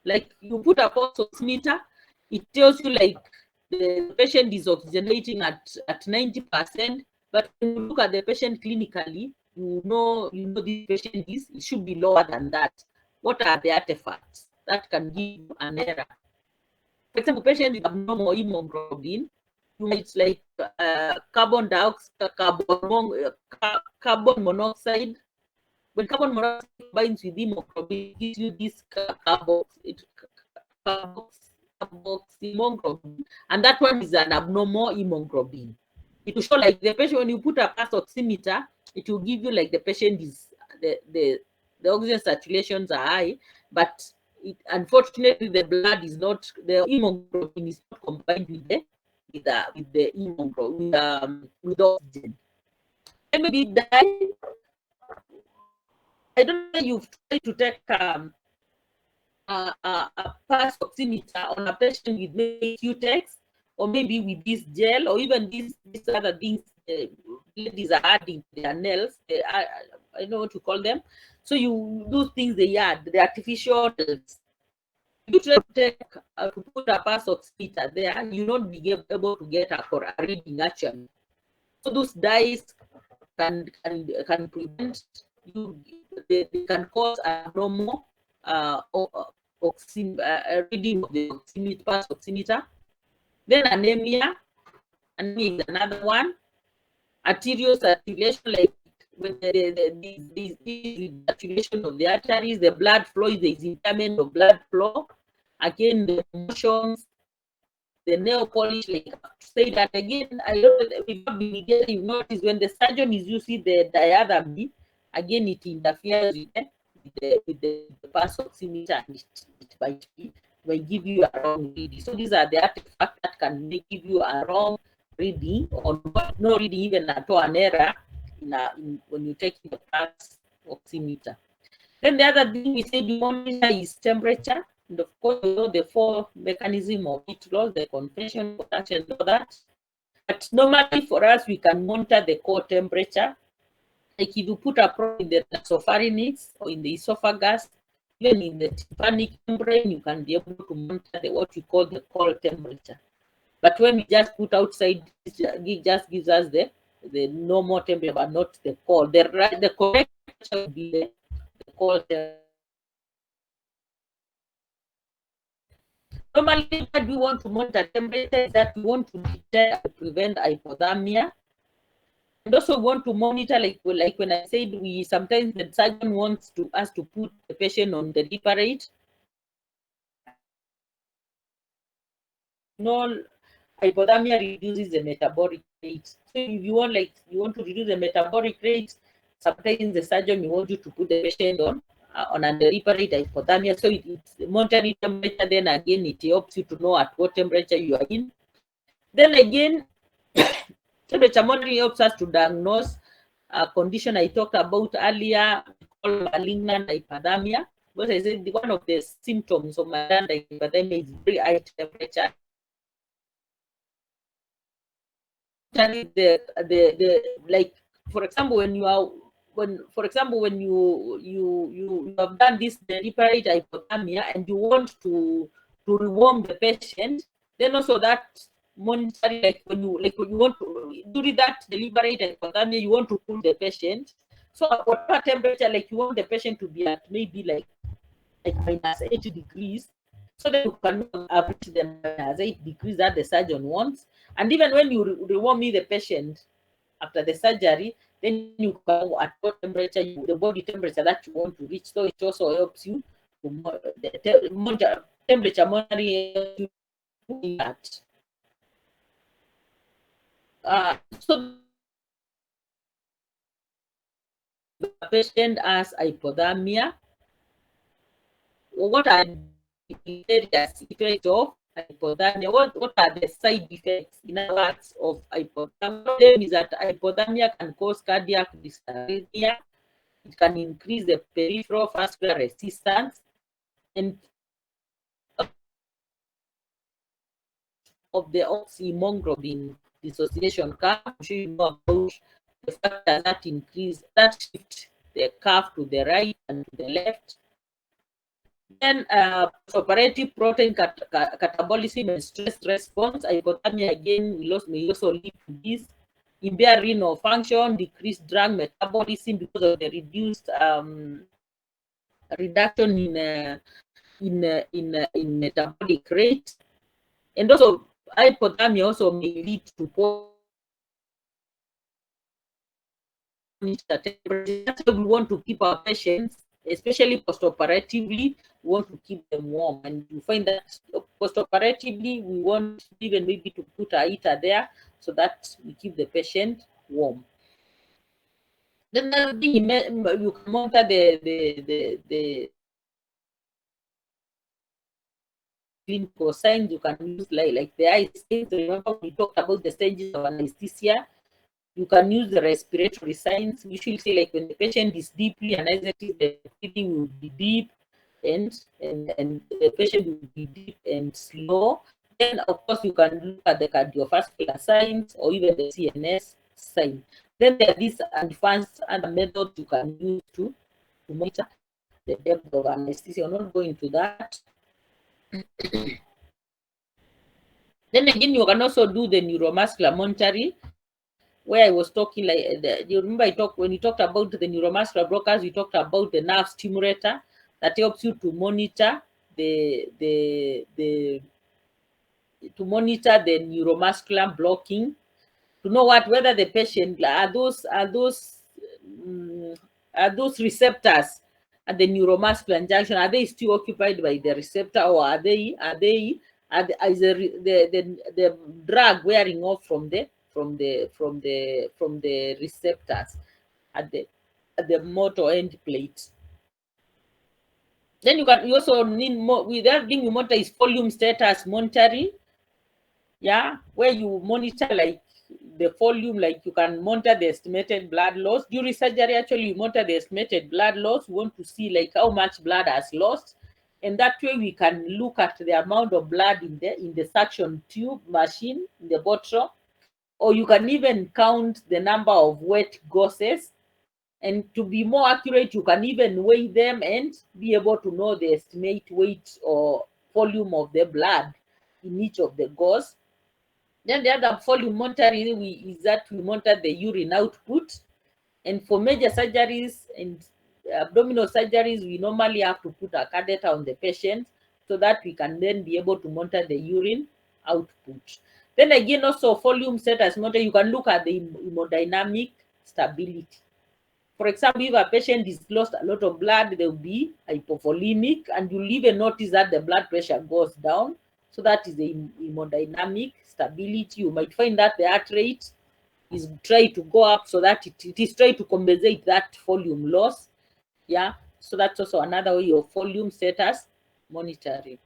Like, you put a pulse oximeter, it tells you like the patient is oxygenating at 90%, but when you look at the patient clinically, you know this patient it should be lower than that. What are the artifacts that can give you an error? For example, patient with abnormal hemoglobin, you might like carbon dioxide, carbon monoxide. When carbon monoxide combines with hemoglobin, it gives you this carboxyhemoglobin, and that one is an abnormal hemoglobin. It will show like the patient, when you put a pulse oximeter, it will give you like the patient is the oxygen saturations are high, but unfortunately the blood is not, the hemoglobin is not combined with the hemoglobin with oxygen. And maybe I don't know, you've tried to take a pulse oximeter on a patient with maybe Q-Tex, or maybe with this gel, or even these other things ladies are adding to their nails. I don't know what to call them. So you do things they add, the artificial nails. You try to take to put a pulse oximeter there, you not be able to get a reading actually. So those dyes can prevent you. They can cause abnormal reading of the pulse oximeter. Then anemia is another one. Arterial circulation, like when the circulation of the arteries, the blood flow, there is impairment of blood flow. Again, the motions, the nail polish, like say that again. I don't know if you notice when the surgeon is using the diathermy, again it interferes with the pulse oximeter, and it might give you a wrong reading. So these are the artifacts that can give you a wrong reading, or no reading even at all, an error when you take the pulse oximeter. Then the other thing we say we monitor is temperature. And of course, you know the four mechanism of heat loss, the convection, conduction, and all that. But normally for us, we can monitor the core temperature. Like if you put a probe in the nasopharynx or in the esophagus, even in the tympanic membrane, you can be able to monitor what we call the core temperature. But when we just put outside, it just gives us the normal temperature, but not the core. The correct temperature would be the core temperature. Normally, what we want to monitor temperature is that we want to detect and prevent hypothermia. And also want to monitor, like when I said, we sometimes the surgeon wants us to put the patient on the deeper rate. No, hypothermia reduces the metabolic rate. So if you want to reduce the metabolic rate, sometimes the surgeon will want you to put the patient on an deliberate hypothermia. So it's monitoring temperature. Then again, it helps you to know at what temperature you are in. Then again, temperature monitoring helps us to diagnose a condition I talked about earlier, called malignant hypothermia. Because I said one of the symptoms of malignant hypothermia is very high temperature. The like, for example, when you are when you have done this deliberate hypothermia and you want to rewarm the patient, then also that monitoring, like when you want to do that deliberate hypothermia, you want to cool the patient. So at whatever temperature, like you want the patient to be at maybe like minus 80 degrees, so that you can reach the minus 8 degrees that the surgeon wants. And even when you rewarm the patient after the surgery, then you can know at what temperature the body temperature that you want to reach. So it also helps you to the temperature monitoring that. So the patient has hypothermia. What are the various effects of hypothermia? What are the side effects, in other words, of hypothermia? One of them is that hypothermia can cause cardiac dysarrhythmia. It can increase the peripheral vascular resistance, and of the oxyhemoglobin dissociation curve. I'm sure you know about the factors that increase, that shift the curve to the right and to the left. Then operative protein catabolism and stress response. Hypothermia again may also lead to this. Impaired renal function, decreased drug metabolism because of the reduced reduction in metabolic rate. And also hypothermia also may lead to temperature. That's why we want to keep our patients, especially post-operatively, we want to keep them warm. And you find that post-operatively, we want even maybe to put a heater there so that we keep the patient warm. Then another thing, you can monitor the clinical signs. You can use like the eye signs. Remember we talked about the stages of anesthesia. You can use the respiratory signs. We should say like when the patient is deeply anesthetic, the breathing will be deep and the patient will be deep and slow. Then of course you can look at the cardiovascular signs or even the CNS sign. Then there are these advanced other methods you can use to monitor the depth of anesthesia. I'm not going into that. Then again, you can also do the neuromuscular monitoring, where I was talking like you remember when you talked about the neuromuscular blockers, we talked about the nerve stimulator that helps you to monitor the neuromuscular blocking, to know whether the patient are those receptors at the neuromuscular junction, are they still occupied by the receptor, or is the drug wearing off from the receptors at the motor end plate. Then you also need more. With everything you monitor is volume status monitoring. Yeah, where you monitor like the volume, like you can monitor the estimated blood loss during surgery. Actually, you monitor the estimated blood loss. We want to see like how much blood has lost, and that way we can look at the amount of blood in the suction tube machine in the bottle, or you can even count the number of wet gauzes. And to be more accurate, you can even weigh them and be able to know the estimate weight or volume of the blood in each of the gauze. Then the other volume monitoring is that we monitor the urine output. And for major surgeries and abdominal surgeries, we normally have to put a catheter on the patient so that we can then be able to monitor the urine output. Then again, also volume status monitor, you can look at the hemodynamic stability. For example, if a patient is lost a lot of blood, they will be hypovolemic, and you'll even notice that the blood pressure goes down. So that is the hemodynamic stability. You might find that the heart rate is trying to go up, so that it is trying to compensate that volume loss. Yeah, so that's also another way of volume status monitoring.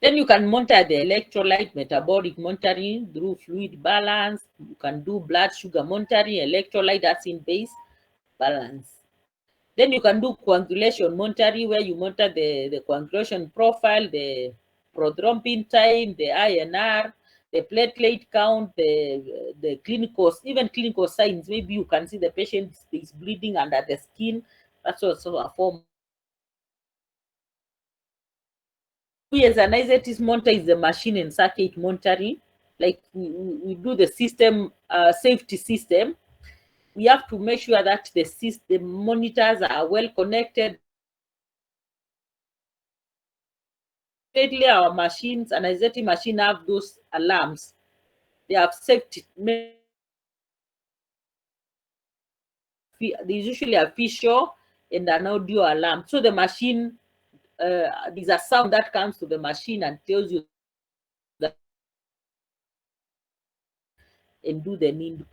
Then you can monitor the electrolyte metabolic monitoring through fluid balance. You can do blood sugar monitoring, electrolyte acid base balance. Then you can do coagulation monitoring, where you monitor the coagulation profile, the prothrombin time, the INR, the platelet count, the clinical, even clinical signs. Maybe you can see the patient is bleeding under the skin. That's also a form. We as an anesthetists monitor is the machine and circuit monitoring. Like we do the system safety system. We have to make sure that the system monitors are well connected. Lately, our machines, an anesthetic machine, have those alarms. They have safety. There's usually a visual and an audio alarm. So the machine, there's a sound that comes to the machine and tells you that, and do the need.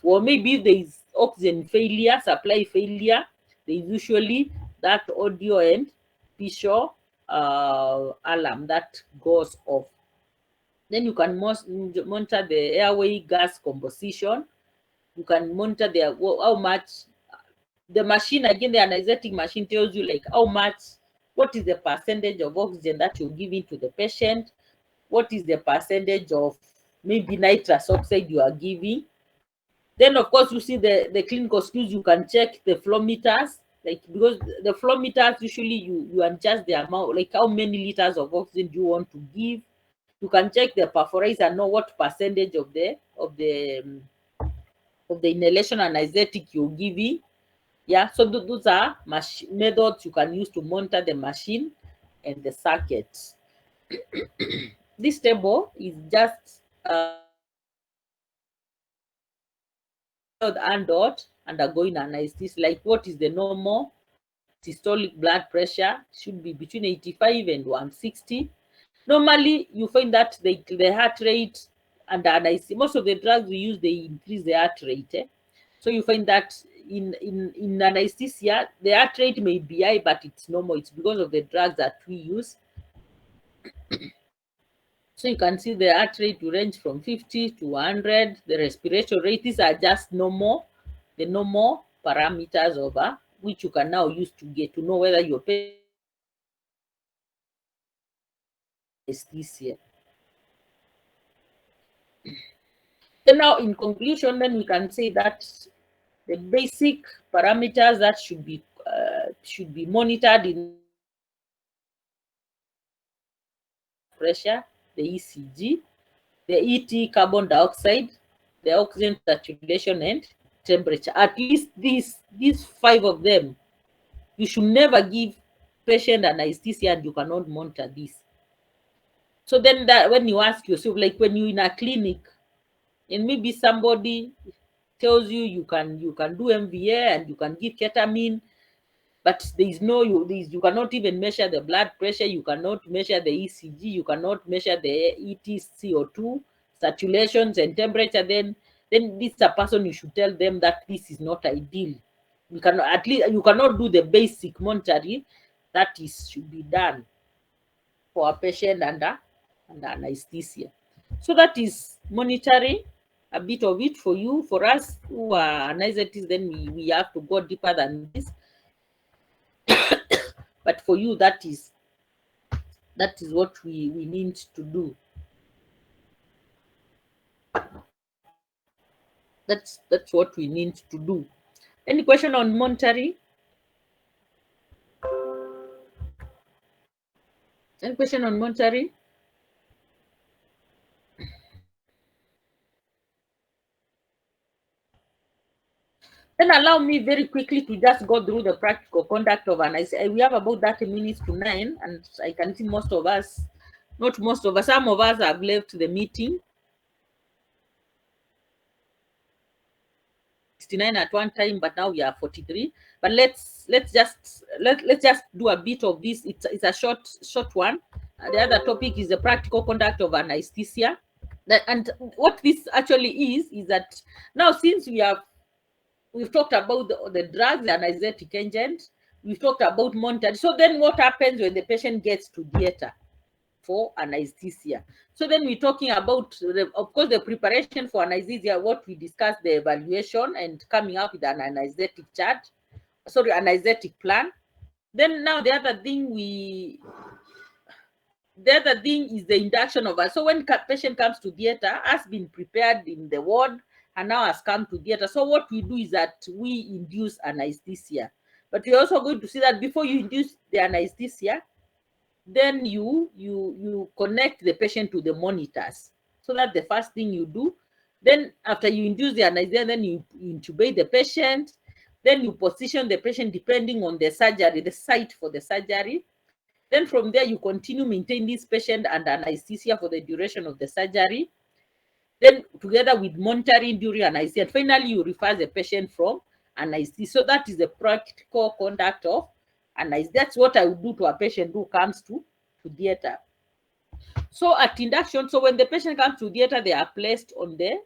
Or maybe there is oxygen failure, supply failure. There is usually that audio and visual alarm that goes off. Then you can monitor the airway gas composition. You can monitor how much the machine, again, the anesthetic machine tells you like how much, what is the percentage of oxygen that you're giving to the patient, what is the percentage of maybe nitrous oxide you are giving. Then of course you see the clinical skills. You can check the flow meters, like, because the flow meters usually you adjust the amount, like how many liters of oxygen do you want to give. You can check the perforizer, know what percentage of the inhalation anesthetic you're giving. Yeah, so those are methods you can use to monitor the machine and the circuits. This table is just and dot undergoing anesthesia. Like, what is the normal systolic blood pressure? Should be between 85 and 160. Normally, you find that the heart rate under anesthesia, most of the drugs we use, they increase the heart rate. So you find that in anesthesia, the heart rate may be high, but it's normal. It's because of the drugs that we use. So you can see the heart rate will range from 50 to 100. The respiration rate, these are just normal, the normal parameters of which you can now use to get to know whether your patient is anesthesia. Then now, in conclusion, then we can say that the basic parameters that should be monitored in pressure, the ECG, the ET, carbon dioxide, the oxygen saturation, and temperature. At least these 5 of them, you should never give patient anesthesia and you cannot monitor this. So then that when you ask yourself, like when you're in a clinic and maybe somebody tells you you can do MVA and you can give ketamine, but you cannot even measure the blood pressure, you cannot measure the ECG, you cannot measure the CO2 saturations and temperature, then this is a person you should tell them that this is not ideal. You cannot, at least you cannot do the basic monitoring that should be done for a patient under anesthesia. So that is monitoring, a bit of it for you. For us who are anesthetists, then we have to go deeper than this. But for you, that is what we need to do. That's what we need to do. Any question on monitoring? Any question on monitoring? Then allow me very quickly to just go through the practical conduct of an ICU. We have about 30 minutes to 9, and I can see most of us, not most of us, some of us have left the meeting. 69 at one time, but now we are 43. But let's just do a bit of this. It's a short one. The other topic is the practical conduct of anesthesia. And what this actually is that now, since we've talked about the drugs, the anesthetic agent, we've talked about monitoring. So then what happens when the patient gets to theater? for anesthesia. So then we're talking about, of course, the preparation for anesthesia, what we discussed, the evaluation and coming up with an anesthetic chart, sorry, anesthetic plan. Then now the other thing is the induction of us. So when patient comes to theater, has been prepared in the ward and now has come to theater. So what we do is that we induce anesthesia. But we're also going to see that before you induce the anesthesia, then you connect the patient to the monitors. So that's the first thing you do. Then after you induce the anesthesia, then you intubate the patient. Then you position the patient depending on the surgery, the site for the surgery. Then from there, you continue maintain this patient under anesthesia for the duration of the surgery. Then together with monitoring during anesthesia. And finally, you refer the patient from anesthesia. So that is the practical conduct of anesthesia. That's what I would do to a patient who comes to theater. So at induction, so when the patient comes to theater, they are placed on the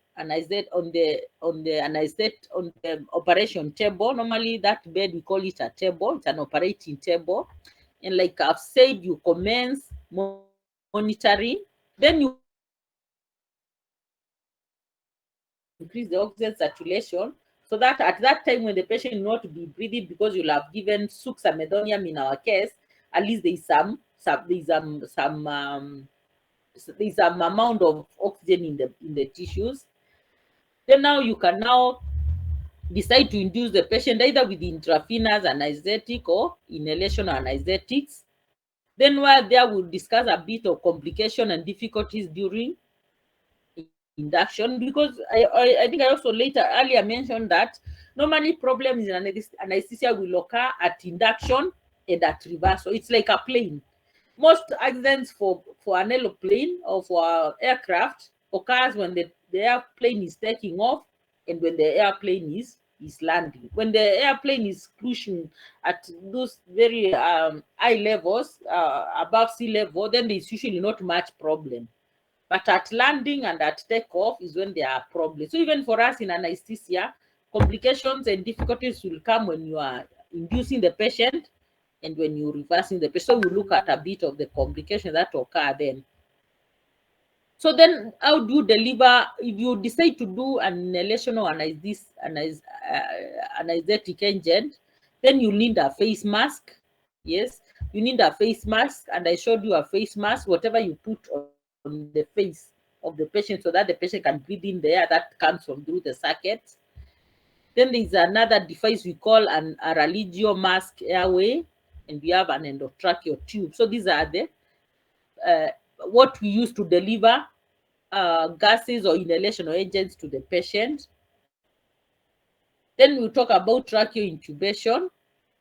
operation table. Normally that bed, we call it a table. It's an operating table. And like I've said, you commence monitoring, then you increase the oxygen saturation, so that at that time when the patient will not be breathing, because you'll have given suxamethonium in our case, at least there's some amount of oxygen in the tissues. Then now you can now decide to induce the patient either with intravenous anesthetic or inhalation anesthetics. Then while there, we'll discuss a bit of complication and difficulties during induction, because I think I also earlier mentioned that normally problems in anesthesia will occur at induction and at reversal. It's like a plane. Most accidents for an aeroplane or for aircraft occurs when the airplane is taking off and when the airplane is landing. When the airplane is cruising at those very high levels, above sea level, then there's usually not much problem. But at landing and at takeoff is when there are problems. So even for us in anesthesia, complications and difficulties will come when you are inducing the patient and when you're reversing the patient. So we'll look at a bit of the complications that occur then. So then how do you deliver, if you decide to do an inhalation or anesthetic agent, then you need a face mask. Yes, you need a face mask, and I showed you a face mask, whatever you put on the face of the patient so that the patient can breathe in the air that comes from through the circuit. Then there's another device we call a religio mask airway, and we have an endotracheal tube. So these are the what we use to deliver gases or inhalation or agents to the patient. Then we'll talk about tracheal intubation,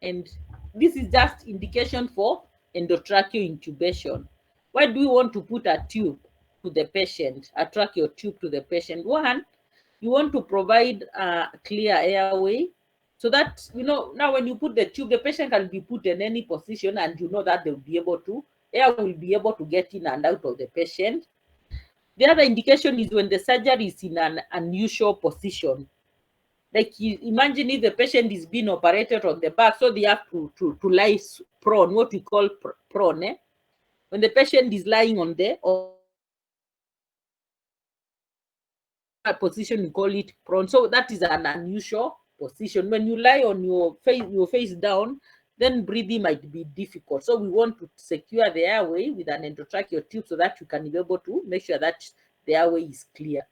and this is just indication for endotracheal intubation. Why do we want to put a tube to the patient, a tracheal tube to the patient? One, you want to provide a clear airway, so that, now when you put the tube, the patient can be put in any position, and you know that they'll be able to, air will be able to get in and out of the patient. The other indication is when the surgery is in an unusual position. Like, imagine if the patient is being operated on the back, so they have to lie prone, what we call prone. When the patient is lying on the position, we call it prone. So that is an unusual position. When you lie on your face down, then breathing might be difficult. So we want to secure the airway with an endotracheal tube so that you can be able to make sure that the airway is clear.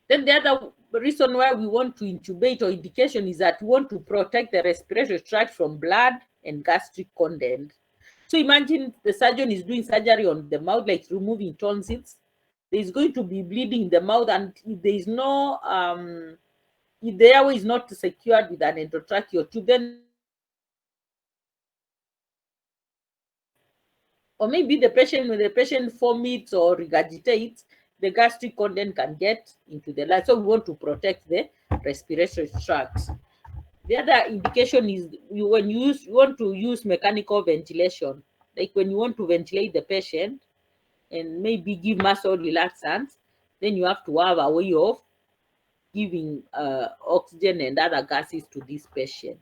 Then the other reason why we want to intubate or indication is that we want to protect the respiratory tract from blood and gastric content. So imagine the surgeon is doing surgery on the mouth, like removing tonsils. There's going to be bleeding in the mouth, and if there is no, if the airway is not secured with an endotracheal tube, then or maybe when the patient vomits or regurgitates, the gastric content can get into the lungs. So we want to protect the respiratory tract. The other indication is when you want to use mechanical ventilation, like when you want to ventilate the patient and maybe give muscle relaxants, then you have to have a way of giving oxygen and other gases to this patient.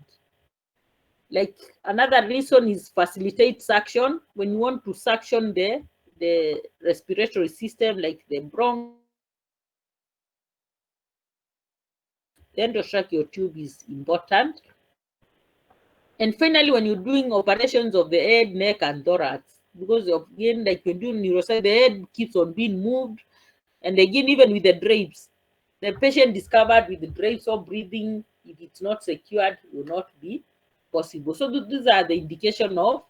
Like, another reason is facilitate suction. When you want to suction the the respiratory system, like the bronchi, the endotracheal tube is important. And finally, when you're doing operations of the head, neck, and thorax, because of, again, like when doing neuroscience, the head keeps on being moved, and again, even with the drapes, the patient discovered with the drapes or breathing, if it's not secured, will not be possible. So these are the indication of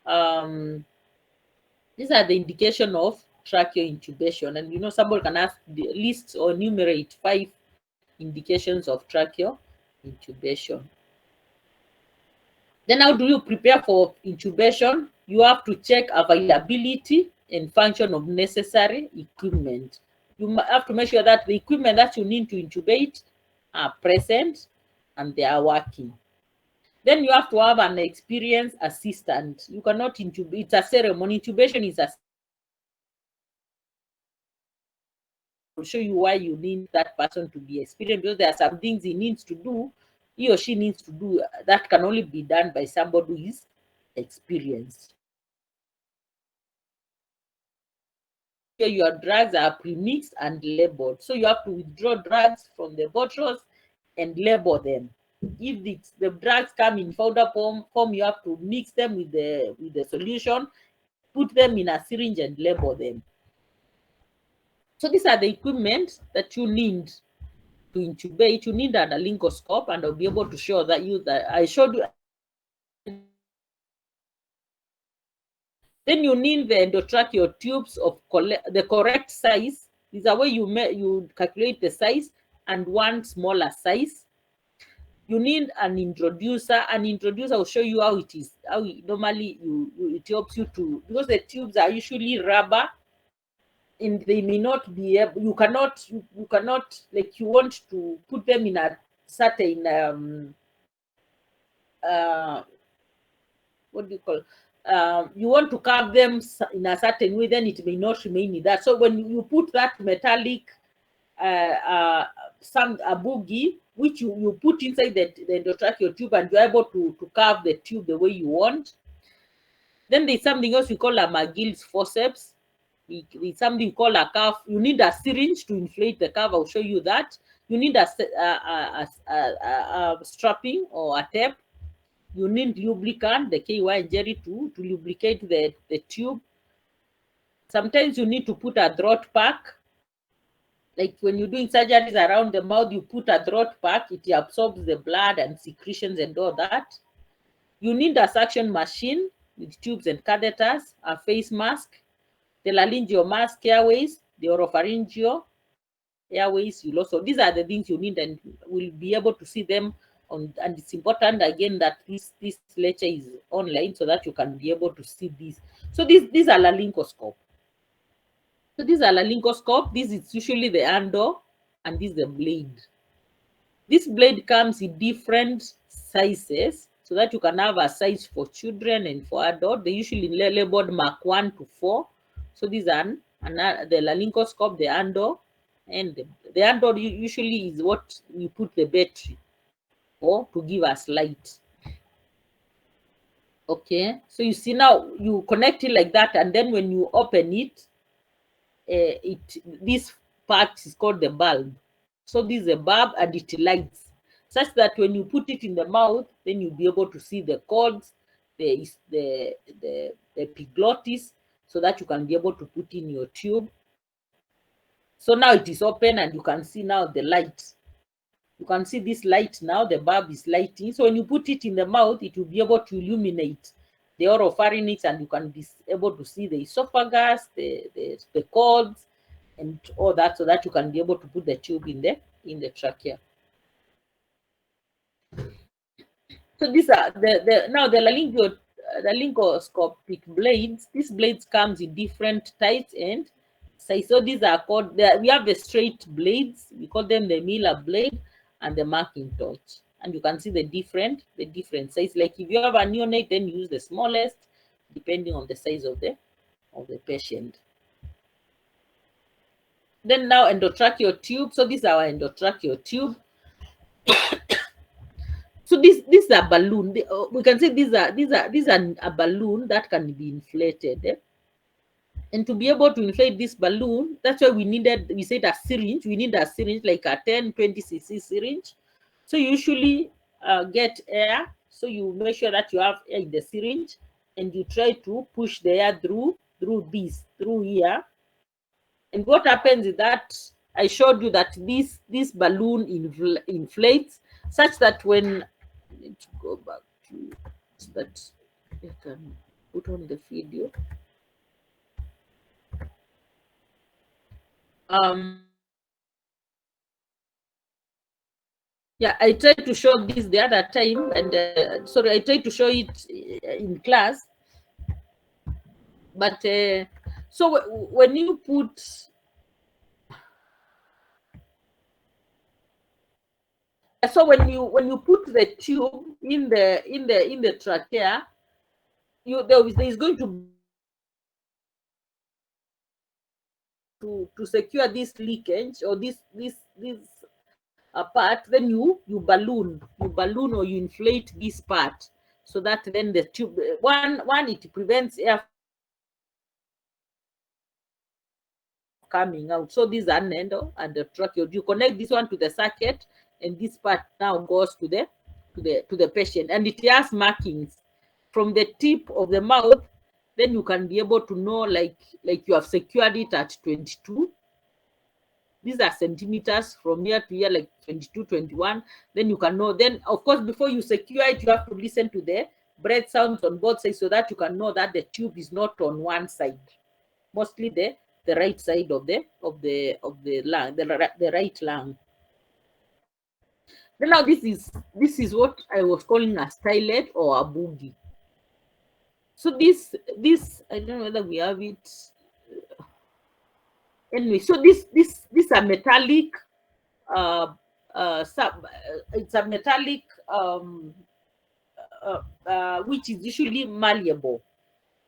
um, tracheal intubation. And somebody can ask the list or enumerate 5 indications of tracheal intubation. Then how do you prepare for intubation? You have to check availability and function of necessary equipment. You have to make sure that the equipment that you need to intubate are present and they are working. Then you have to have an experienced assistant. You cannot intubate. It's a ceremony. Intubation is a will show you why you need that person to be experienced, because there are some things he needs to do, he or she needs to do, that can only be done by somebody who is experienced. Your drugs are pre-mixed and labeled. So you have to withdraw drugs from the bottles and label them. If the drugs come in powder form, you have to mix them with the solution, put them in a syringe and label them. So these are the equipment that you need to intubate. You need an laryngoscope, and I'll be able to show that I showed you. Then you need the endotracheal tubes of the correct size. Is a way you calculate the size, and one smaller size. You need an introducer. An introducer will show you how it is. Normally it helps you to, because the tubes are usually rubber, and they may not be able, you cannot like, you want to put them in a certain what do you call, you want to carve them in a certain way, then it may not remain in that. So when you put that metallic a boogie, which you put inside the endotracheal tube, and you're able to carve the tube the way you want. Then there's something else we call a McGill's forceps. It's something called a curve. You need a syringe to inflate the curve. I'll show you that. You need a strapping or a tape. You need lubricant, the KY and Jerry, to lubricate the tube. Sometimes you need to put a throat pack. Like when you're doing surgeries around the mouth, you put a throat pack. It absorbs the blood and secretions and all that. You need a suction machine with tubes and catheters, a face mask, the laryngeal mask airways, the oropharyngeal airways. You'll also, these are the things you need, and we'll be able to see them on. And it's important again that this lecture is online so that you can be able to see these. So these are laryngoscope. So these are laryngoscope. This is usually the handle, and this is the blade. This blade comes in different sizes, so that you can have a size for children and for adults. They usually labeled Mark 1 to 4. So these are the laryngoscope, the handle, and the handle usually is what you put the battery or to give us light. Okay, so you see now you connect it like that, and then when you open it, this part is called the bulb. So this is a bulb, and it lights, such that when you put it in the mouth, then you'll be able to see the cords, the epiglottis, so that you can be able to put in your tube. So now it is open, and you can see now the light. You can see this light now, the bulb is lighting. So when you put it in the mouth, it will be able to illuminate the oropharynx, and you can be able to see the esophagus, the cords, and all that, so that you can be able to put the tube in the trachea. So these are now the laryngoscopic blades. These blades comes in different types and size. So these are called, we have the straight blades, we call them the Miller blade, and the Macintosh. And you can see the different size. Like if you have a neonate, then use the smallest, depending on the size of the patient. Then now endotracheal tube. So this is our endotracheal tube. So this is a balloon. We can say these are a balloon that can be inflated. And to be able to inflate this balloon, that's why we said a syringe. We need a syringe, like a 10, 20 cc syringe. So you usually get air. So you make sure that you have air in the syringe, and you try to push the air through here. And what happens is that I showed you that this balloon inflates such that when, I need to go back to that, I can put on the video. Yeah, I tried to show this the other time, and sorry, I tried to show it in class. But so when you put, so when you put the tube in the trachea, there is going to be to secure this leakage or this part. Then you balloon or you inflate this part, so that then the tube, one it prevents air coming out. So these are an endo and the tracheotomy. You connect this one to the circuit, and this part now goes to the patient, and it has markings from the tip of the mouth. Then you can be able to know, like you have secured it at 22. These are centimeters from here to here, like 22, 21. Then you can know. Then, of course, before you secure it, you have to listen to the breath sounds on both sides, so that you can know that the tube is not on one side. Mostly the right side of the lung, the right lung. Then now this is what I was calling a stylet or a boogie. So this I don't know whether we have it. Anyway, so this a metallic it's a metallic which is usually malleable.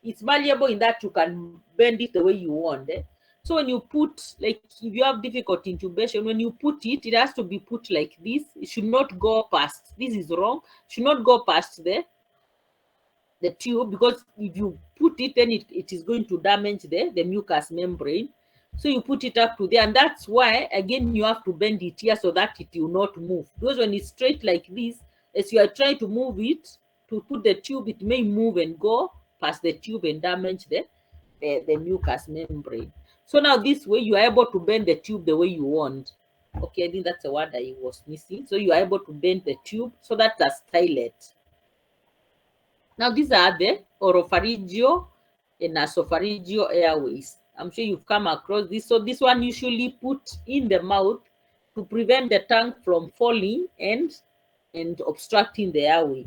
It's malleable in that you can bend it the way you want. So when you put, like if you have difficult intubation, when you put it, it has to be put like this. It should not go past. This is wrong. It should not go past the tube, because if you put it, then it is going to damage the mucous membrane. So you put it up to there, and that's why again you have to bend it here so that it will not move. Because when it's straight like this, as you are trying to move it to put the tube, it may move and go past the tube and damage the mucous membrane. So now this way you are able to bend the tube the way you want. Okay, I think that's the word I was missing. So you are able to bend the tube, so that's a stylet. Now these are the oropharyngeal and nasopharyngeal airways. I'm sure you've come across this. So this one usually put in the mouth to prevent the tongue from falling and obstructing the airway.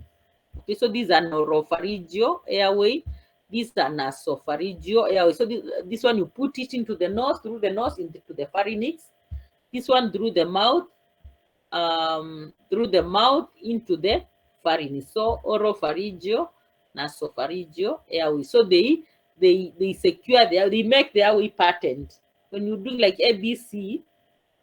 Okay, so these are oropharyngeal airway. These are nasopharyngeal airway. So this one you put it into the nose, through the nose into the pharynx. This one through the mouth into the pharynx. So oropharyngeal, nasopharyngeal airway. So they secure they make the airway patent. When you do like ABC,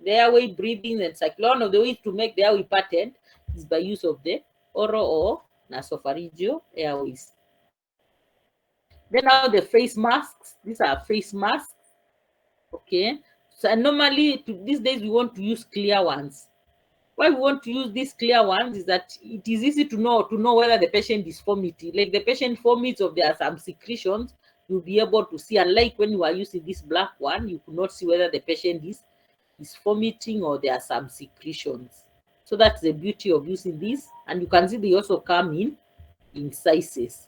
the airway breathing and cycle, one of the ways to make the airway patent is by use of the oro or nasopharyngeal airways. Then now the face masks. These are face masks. Okay. So normally these days we want to use clear ones. Why we want to use these clear ones is that it is easy to know whether the patient is vomiting. Like the patient vomits or there are some secretions, you'll be able to see. Unlike when you are using this black one, you could not see whether the patient is vomiting or there are some secretions. So that's the beauty of using this. And you can see they also come in sizes.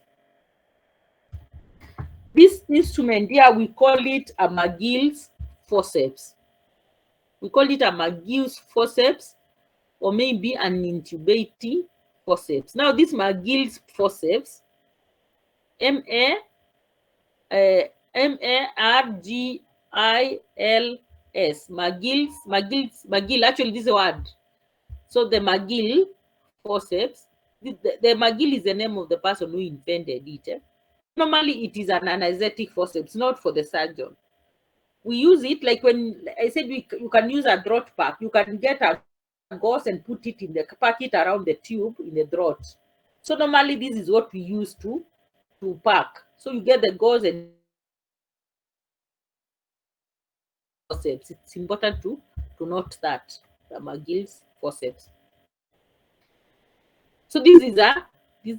This instrument here, we call it a McGill's forceps. We call it a McGill's forceps, or maybe an intubating forceps. Now, this McGill's forceps, MARGILS, McGill, actually this word. So the McGill forceps, the McGill is the name of the person who invented it. Normally, it is an anesthetic forceps, not for the surgeon. We use it like when I said you can use a draught pack. You can get a gauze and put it pack it around the tube in the draught. So normally this is what we use to pack. So you get the gauze and forceps. It's important to note that the McGill's forceps. So this is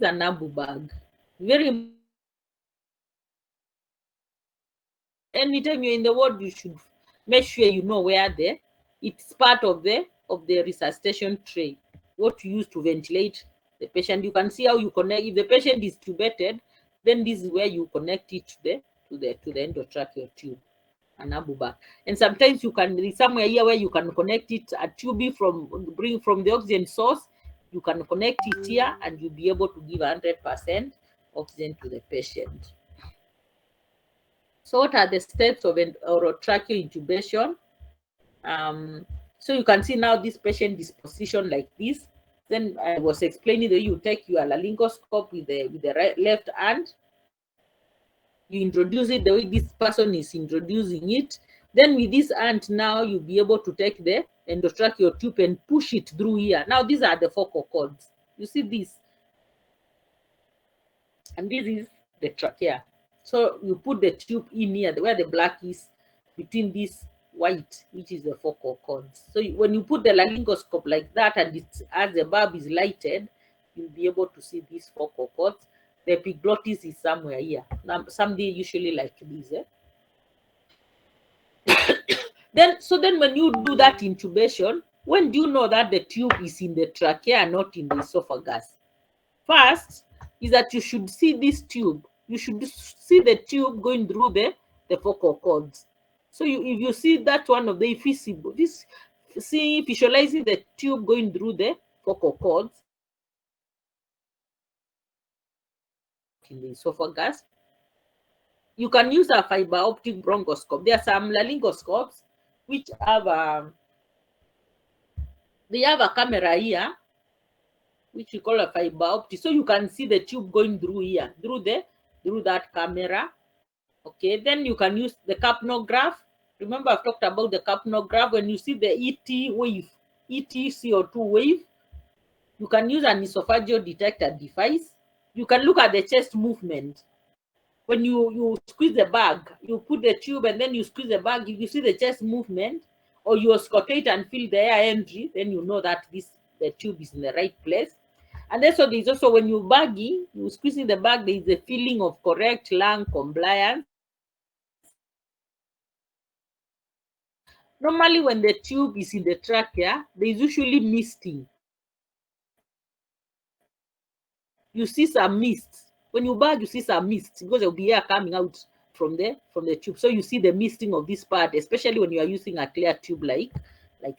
a Nabu bag. Very anytime you're in the ward, you should make sure you know where it's part of the resuscitation tray, what you use to ventilate the patient. You can see how you connect. If the patient is tubated, then this is where you connect it to the endotracheal tube, an abu bag. And sometimes you can, there is somewhere here where you can connect it, a tube bring from the oxygen source. You can connect it here and you'll be able to give 100% oxygen to the patient. So what are the steps of an orotracheal intubation? So you can see now this patient is positioned like this. Then I was explaining that you take your laryngoscope with the left hand. You introduce it the way this person is introducing it. Then with this hand now you'll be able to take the endotracheal tube and push it through here. Now these are the vocal cords. You see this? And this is the trachea. So you put the tube in here where the black is, between this white, which is the vocal cords. So when you put the laryngoscope like that and it's as the bulb is lighted, you'll be able to see these vocal cords. The epiglottis is somewhere here. Now, somebody usually like this. Then when you do that intubation, when do you know that the tube is in the trachea, not in the esophagus? First is that you should see this tube. You should see the tube going through the vocal cords. So if you see that one of the visualizing the tube going through the vocal cords in the esophagus, you can use a fiber optic bronchoscope. There are some laryngoscopes which have they have a camera here, which we call a fiber optic. So you can see the tube going through here, through that camera. Okay, then you can use the capnograph. Remember, I've talked about the capnograph. When you see the ET wave, ET CO2 wave, you can use an esophageal detector device. You can look at the chest movement. When you squeeze the bag, you put the tube and then you squeeze the bag, if you see the chest movement, or you auscultate and feel the air entry, then you know that the tube is in the right place. And then so there's also, when you bagging, you squeezing the bag, there is a feeling of correct lung compliance. Normally, when the tube is in the trachea, there is usually misting. You see some mist. When you bag, you see some mist because there will be air coming out from the tube. So you see the misting of this part, especially when you are using a clear tube like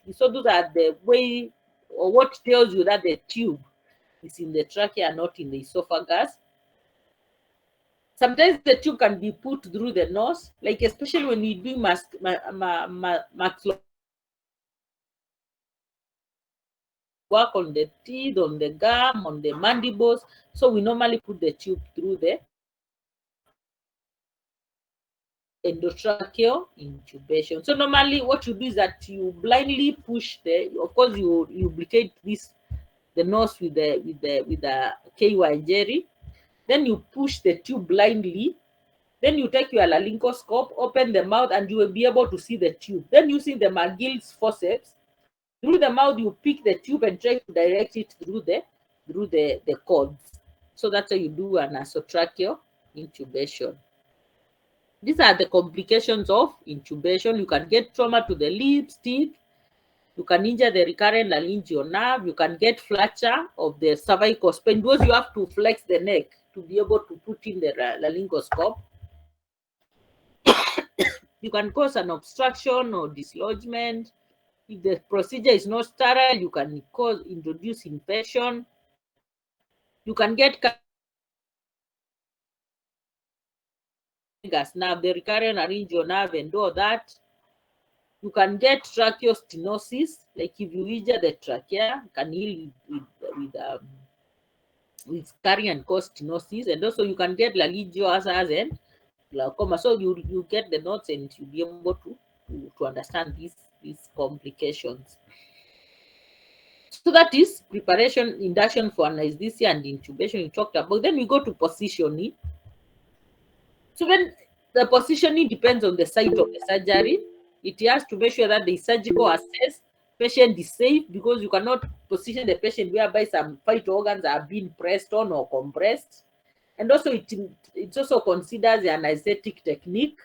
this. So those are the way, or what tells you that the tube is in the trachea, not in the esophagus. Sometimes the tube can be put through the nose, like especially when we do work on the teeth, on the gum, on the mandibles. So we normally put the tube through the endotracheal intubation. So normally what you do is that you blindly push of course you lubricate the nose with the KY jelly. Then you push the tube blindly. Then you take your laryngoscope, open the mouth, and you will be able to see the tube. Then using the McGill's forceps, through the mouth, you pick the tube and try to direct it through the cords. So that's how you do an nasotracheal intubation. These are the complications of intubation. You can get trauma to the lips, teeth. You can injure the recurrent laryngeal nerve. You can get fracture of the cervical spine because you have to flex the neck to be able to put in the laryngoscope. You can cause an obstruction or dislodgement. If the procedure is not sterile, you can introduce infection. You can get nerve, the recurrent laryngeal nerve, and all that. You can get tracheal stenosis, like if you injure the trachea, you can heal with carry and cause stenosis, and also you can get laryngeal ulcers and glaucoma. So you get the notes and you'll be able to understand these complications. So that is preparation, induction for anesthesia and intubation you talked about. Then we go to positioning. So when the positioning depends on the site of the surgery. It has to make sure that the surgical access, patient is safe, because you cannot position the patient whereby some vital organs are being pressed on or compressed. And also it also considers the anesthetic technique,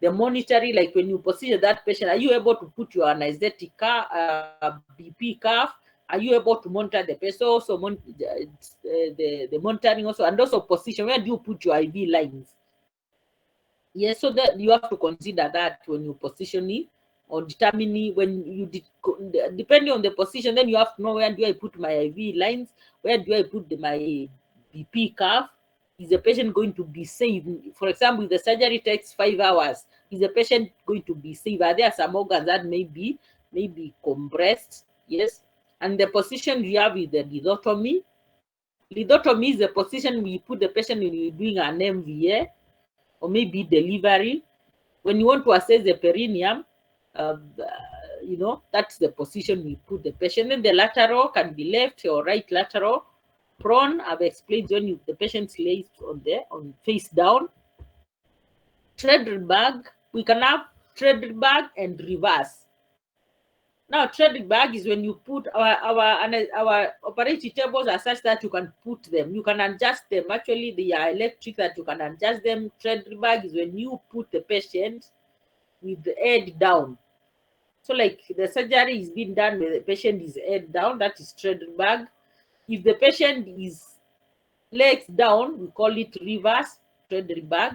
the monitoring, like when you position that patient, are you able to put your anesthetic BP cuff? Are you able to monitor the patient? Also the monitoring also, and also position, where do you put your IV lines? Yes, so that you have to consider that when you positioning or determining, when you depending on the position, then you have to know, where do I put my IV lines? Where do I put my BP curve? Is the patient going to be safe? For example, if the surgery takes 5 hours, is the patient going to be safe? Are there some organs that may be compressed? Yes. And the position you have is the lithotomy. Lithotomy is the position we put the patient when you're doing an MVA or maybe delivery. When you want to assess the perineum, that's the position we put the patient. Then the lateral can be left or right lateral. Prone, I've explained, when the patient lays on face down. Threaded bag, we can have threaded bag and reverse. Now, threaded bag is when you put our operating tables are such that you can put them, you can adjust them. Actually, they are electric that you can adjust them. Threaded bag is when you put the patient with the head down. So like the surgery is being done with the patient is head down, that is threaded bag. If the patient is legs down, we call it reverse threaded bag.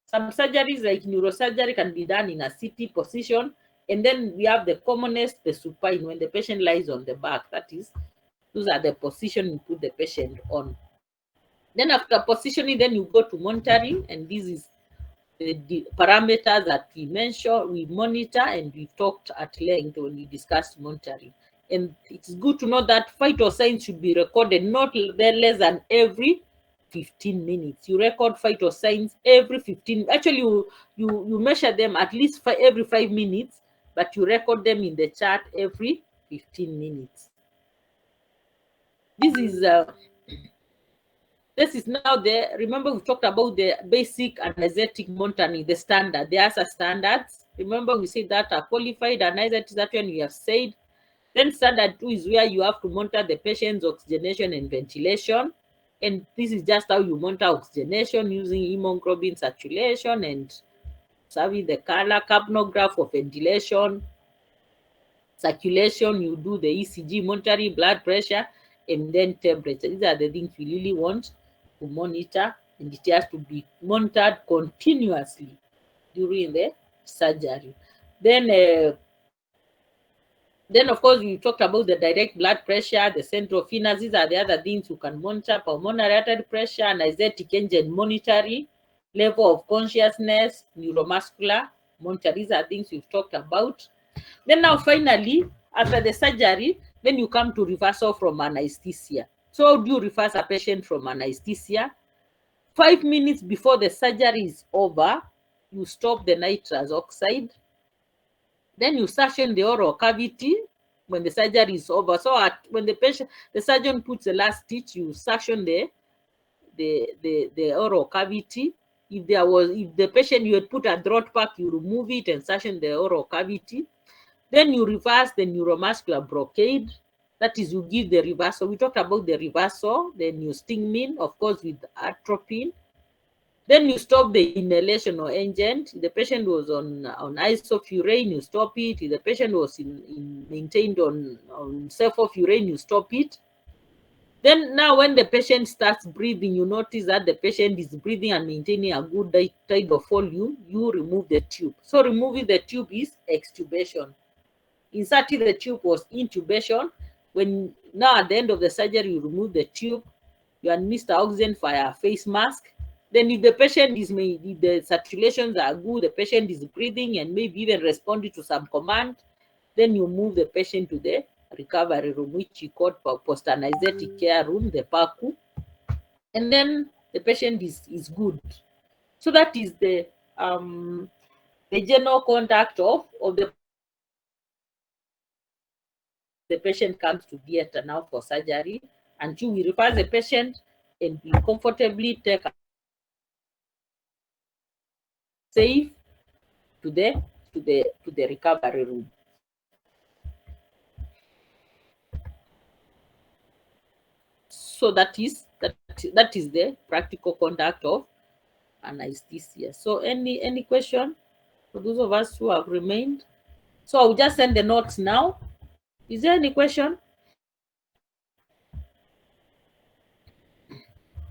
Some surgeries like neurosurgery can be done in a sitting position. And then we have the commonest, the supine, when the patient lies on the back. That is, those are the position you put the patient on. Then after positioning, then you go to monitoring, and this is the parameters that we monitor, and we've talked at length when we discussed monitoring. And it's good to know that vital signs should be recorded not less than every 15 minutes. You record vital signs every 15. Actually, you measure them at least every 5 minutes, but you record them in the chart every 15 minutes. This is now remember we talked about the basic anesthetic monitoring, the standard. There are some standards. Remember we said that a qualified anesthetist, that one we have said. Then standard 2 is where you have to monitor the patient's oxygenation and ventilation. And this is just how you monitor oxygenation using hemoglobin saturation and serving the color capnograph for ventilation. Circulation, you do the ECG monitoring, blood pressure, and then temperature. These are the things we really want to monitor, and it has to be monitored continuously during the surgery. Then of course, we talked about the direct blood pressure, the central venous. These are the other things you can monitor: pulmonary artery pressure, anesthetic engine monitoring, level of consciousness, neuromuscular monitor. These are things we've talked about. Then now finally, after the surgery, then you come to reversal from anesthesia. So how do you reverse a patient from anesthesia? 5 minutes before the surgery is over, you stop the nitrous oxide. Then you suction the oral cavity when the surgery is over. So when the surgeon puts the last stitch, you suction the oral cavity. If the patient, you had put a draught pack, you remove it and suction the oral cavity. Then you reverse the neuromuscular blockade. That is, you give the reversal. We talked about the reversal, then you stingmin, of course, with atropine. Then you stop the inhalation or agent. If the patient was on isoflurane, you stop it. If the patient was maintained on sulfofurane, you stop it. Then now when the patient starts breathing, you notice that the patient is breathing and maintaining a good type of volume, you remove the tube. So removing the tube is extubation. Inserting the tube was intubation. When now at the end of the surgery, you remove the tube, you administer oxygen via face mask. Then if the patient if the saturations are good, the patient is breathing and maybe even responding to some command, then you move the patient to the recovery room, which you call post-anesthetic care room, the PACU. And then the patient is good. So that is the general conduct of the patient comes to theater now for surgery, until we refer the patient and we comfortably take safe to the to the recovery room. So that is the practical conduct of anesthesia. So any question for those of us who have remained? So I'll just send the notes now. Is there any question?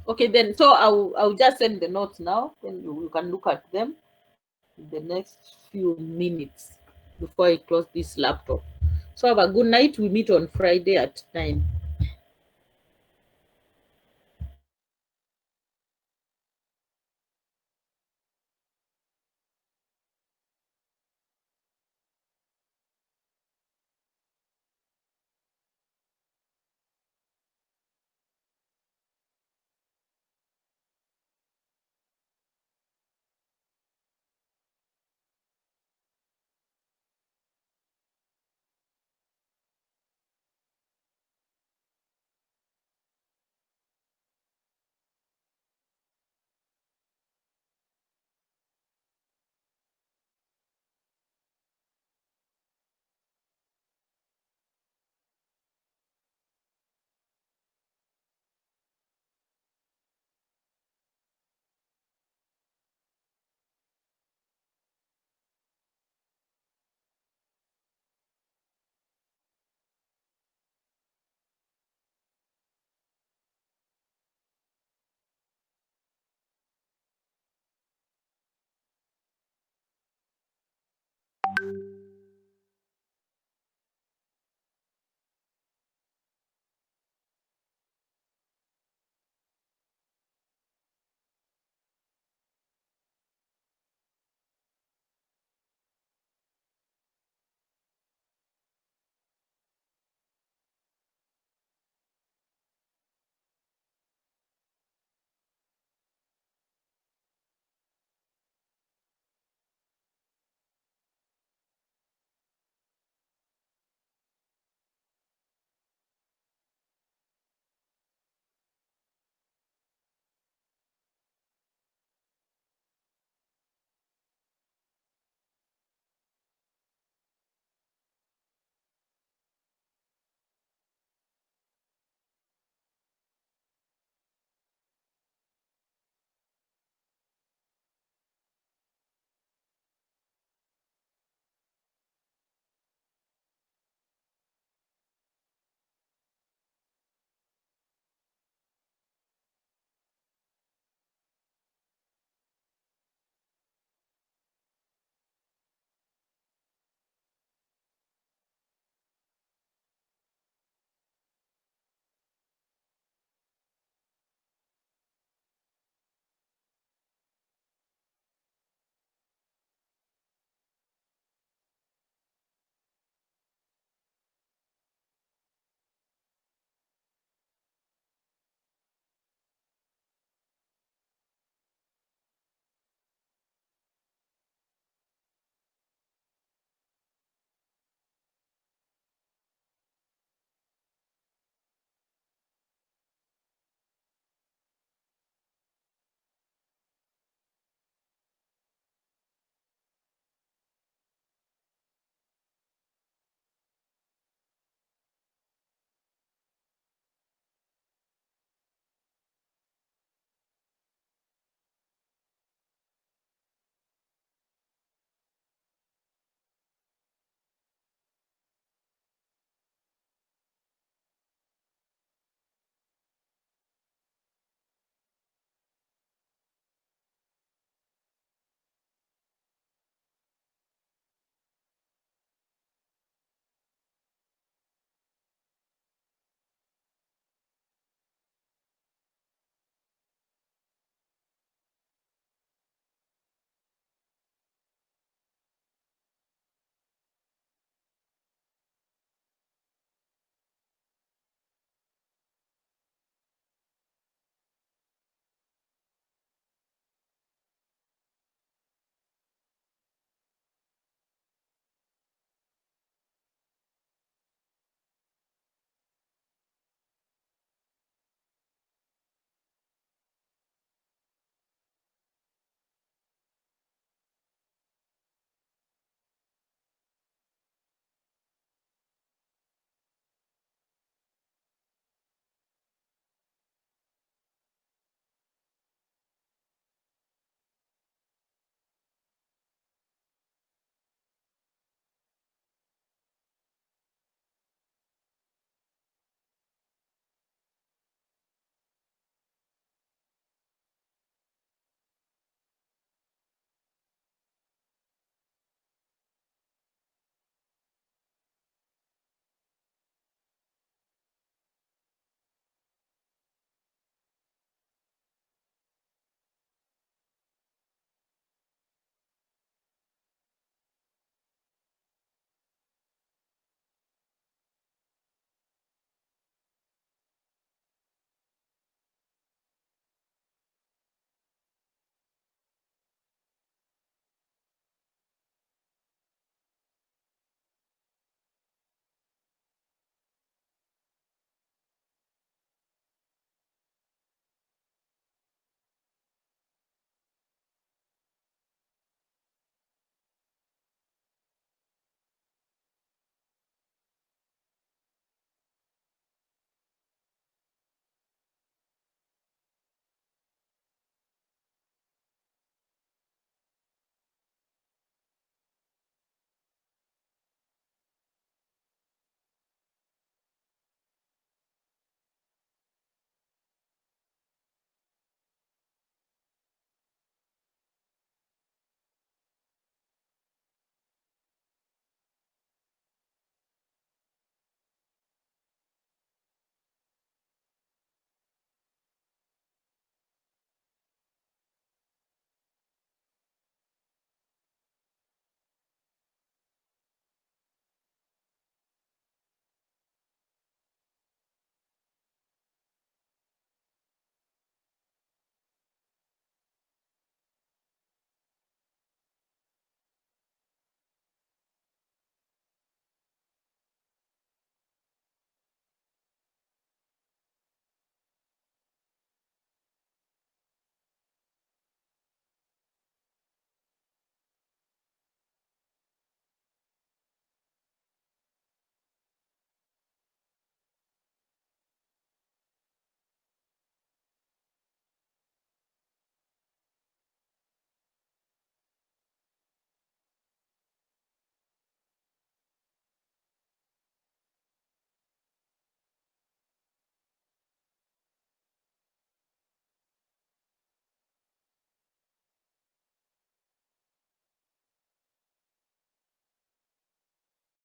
Okay, then so I'll just send the notes now, then you can look at them in the next few minutes before I close this laptop. So have a good night. We meet on Friday at 9.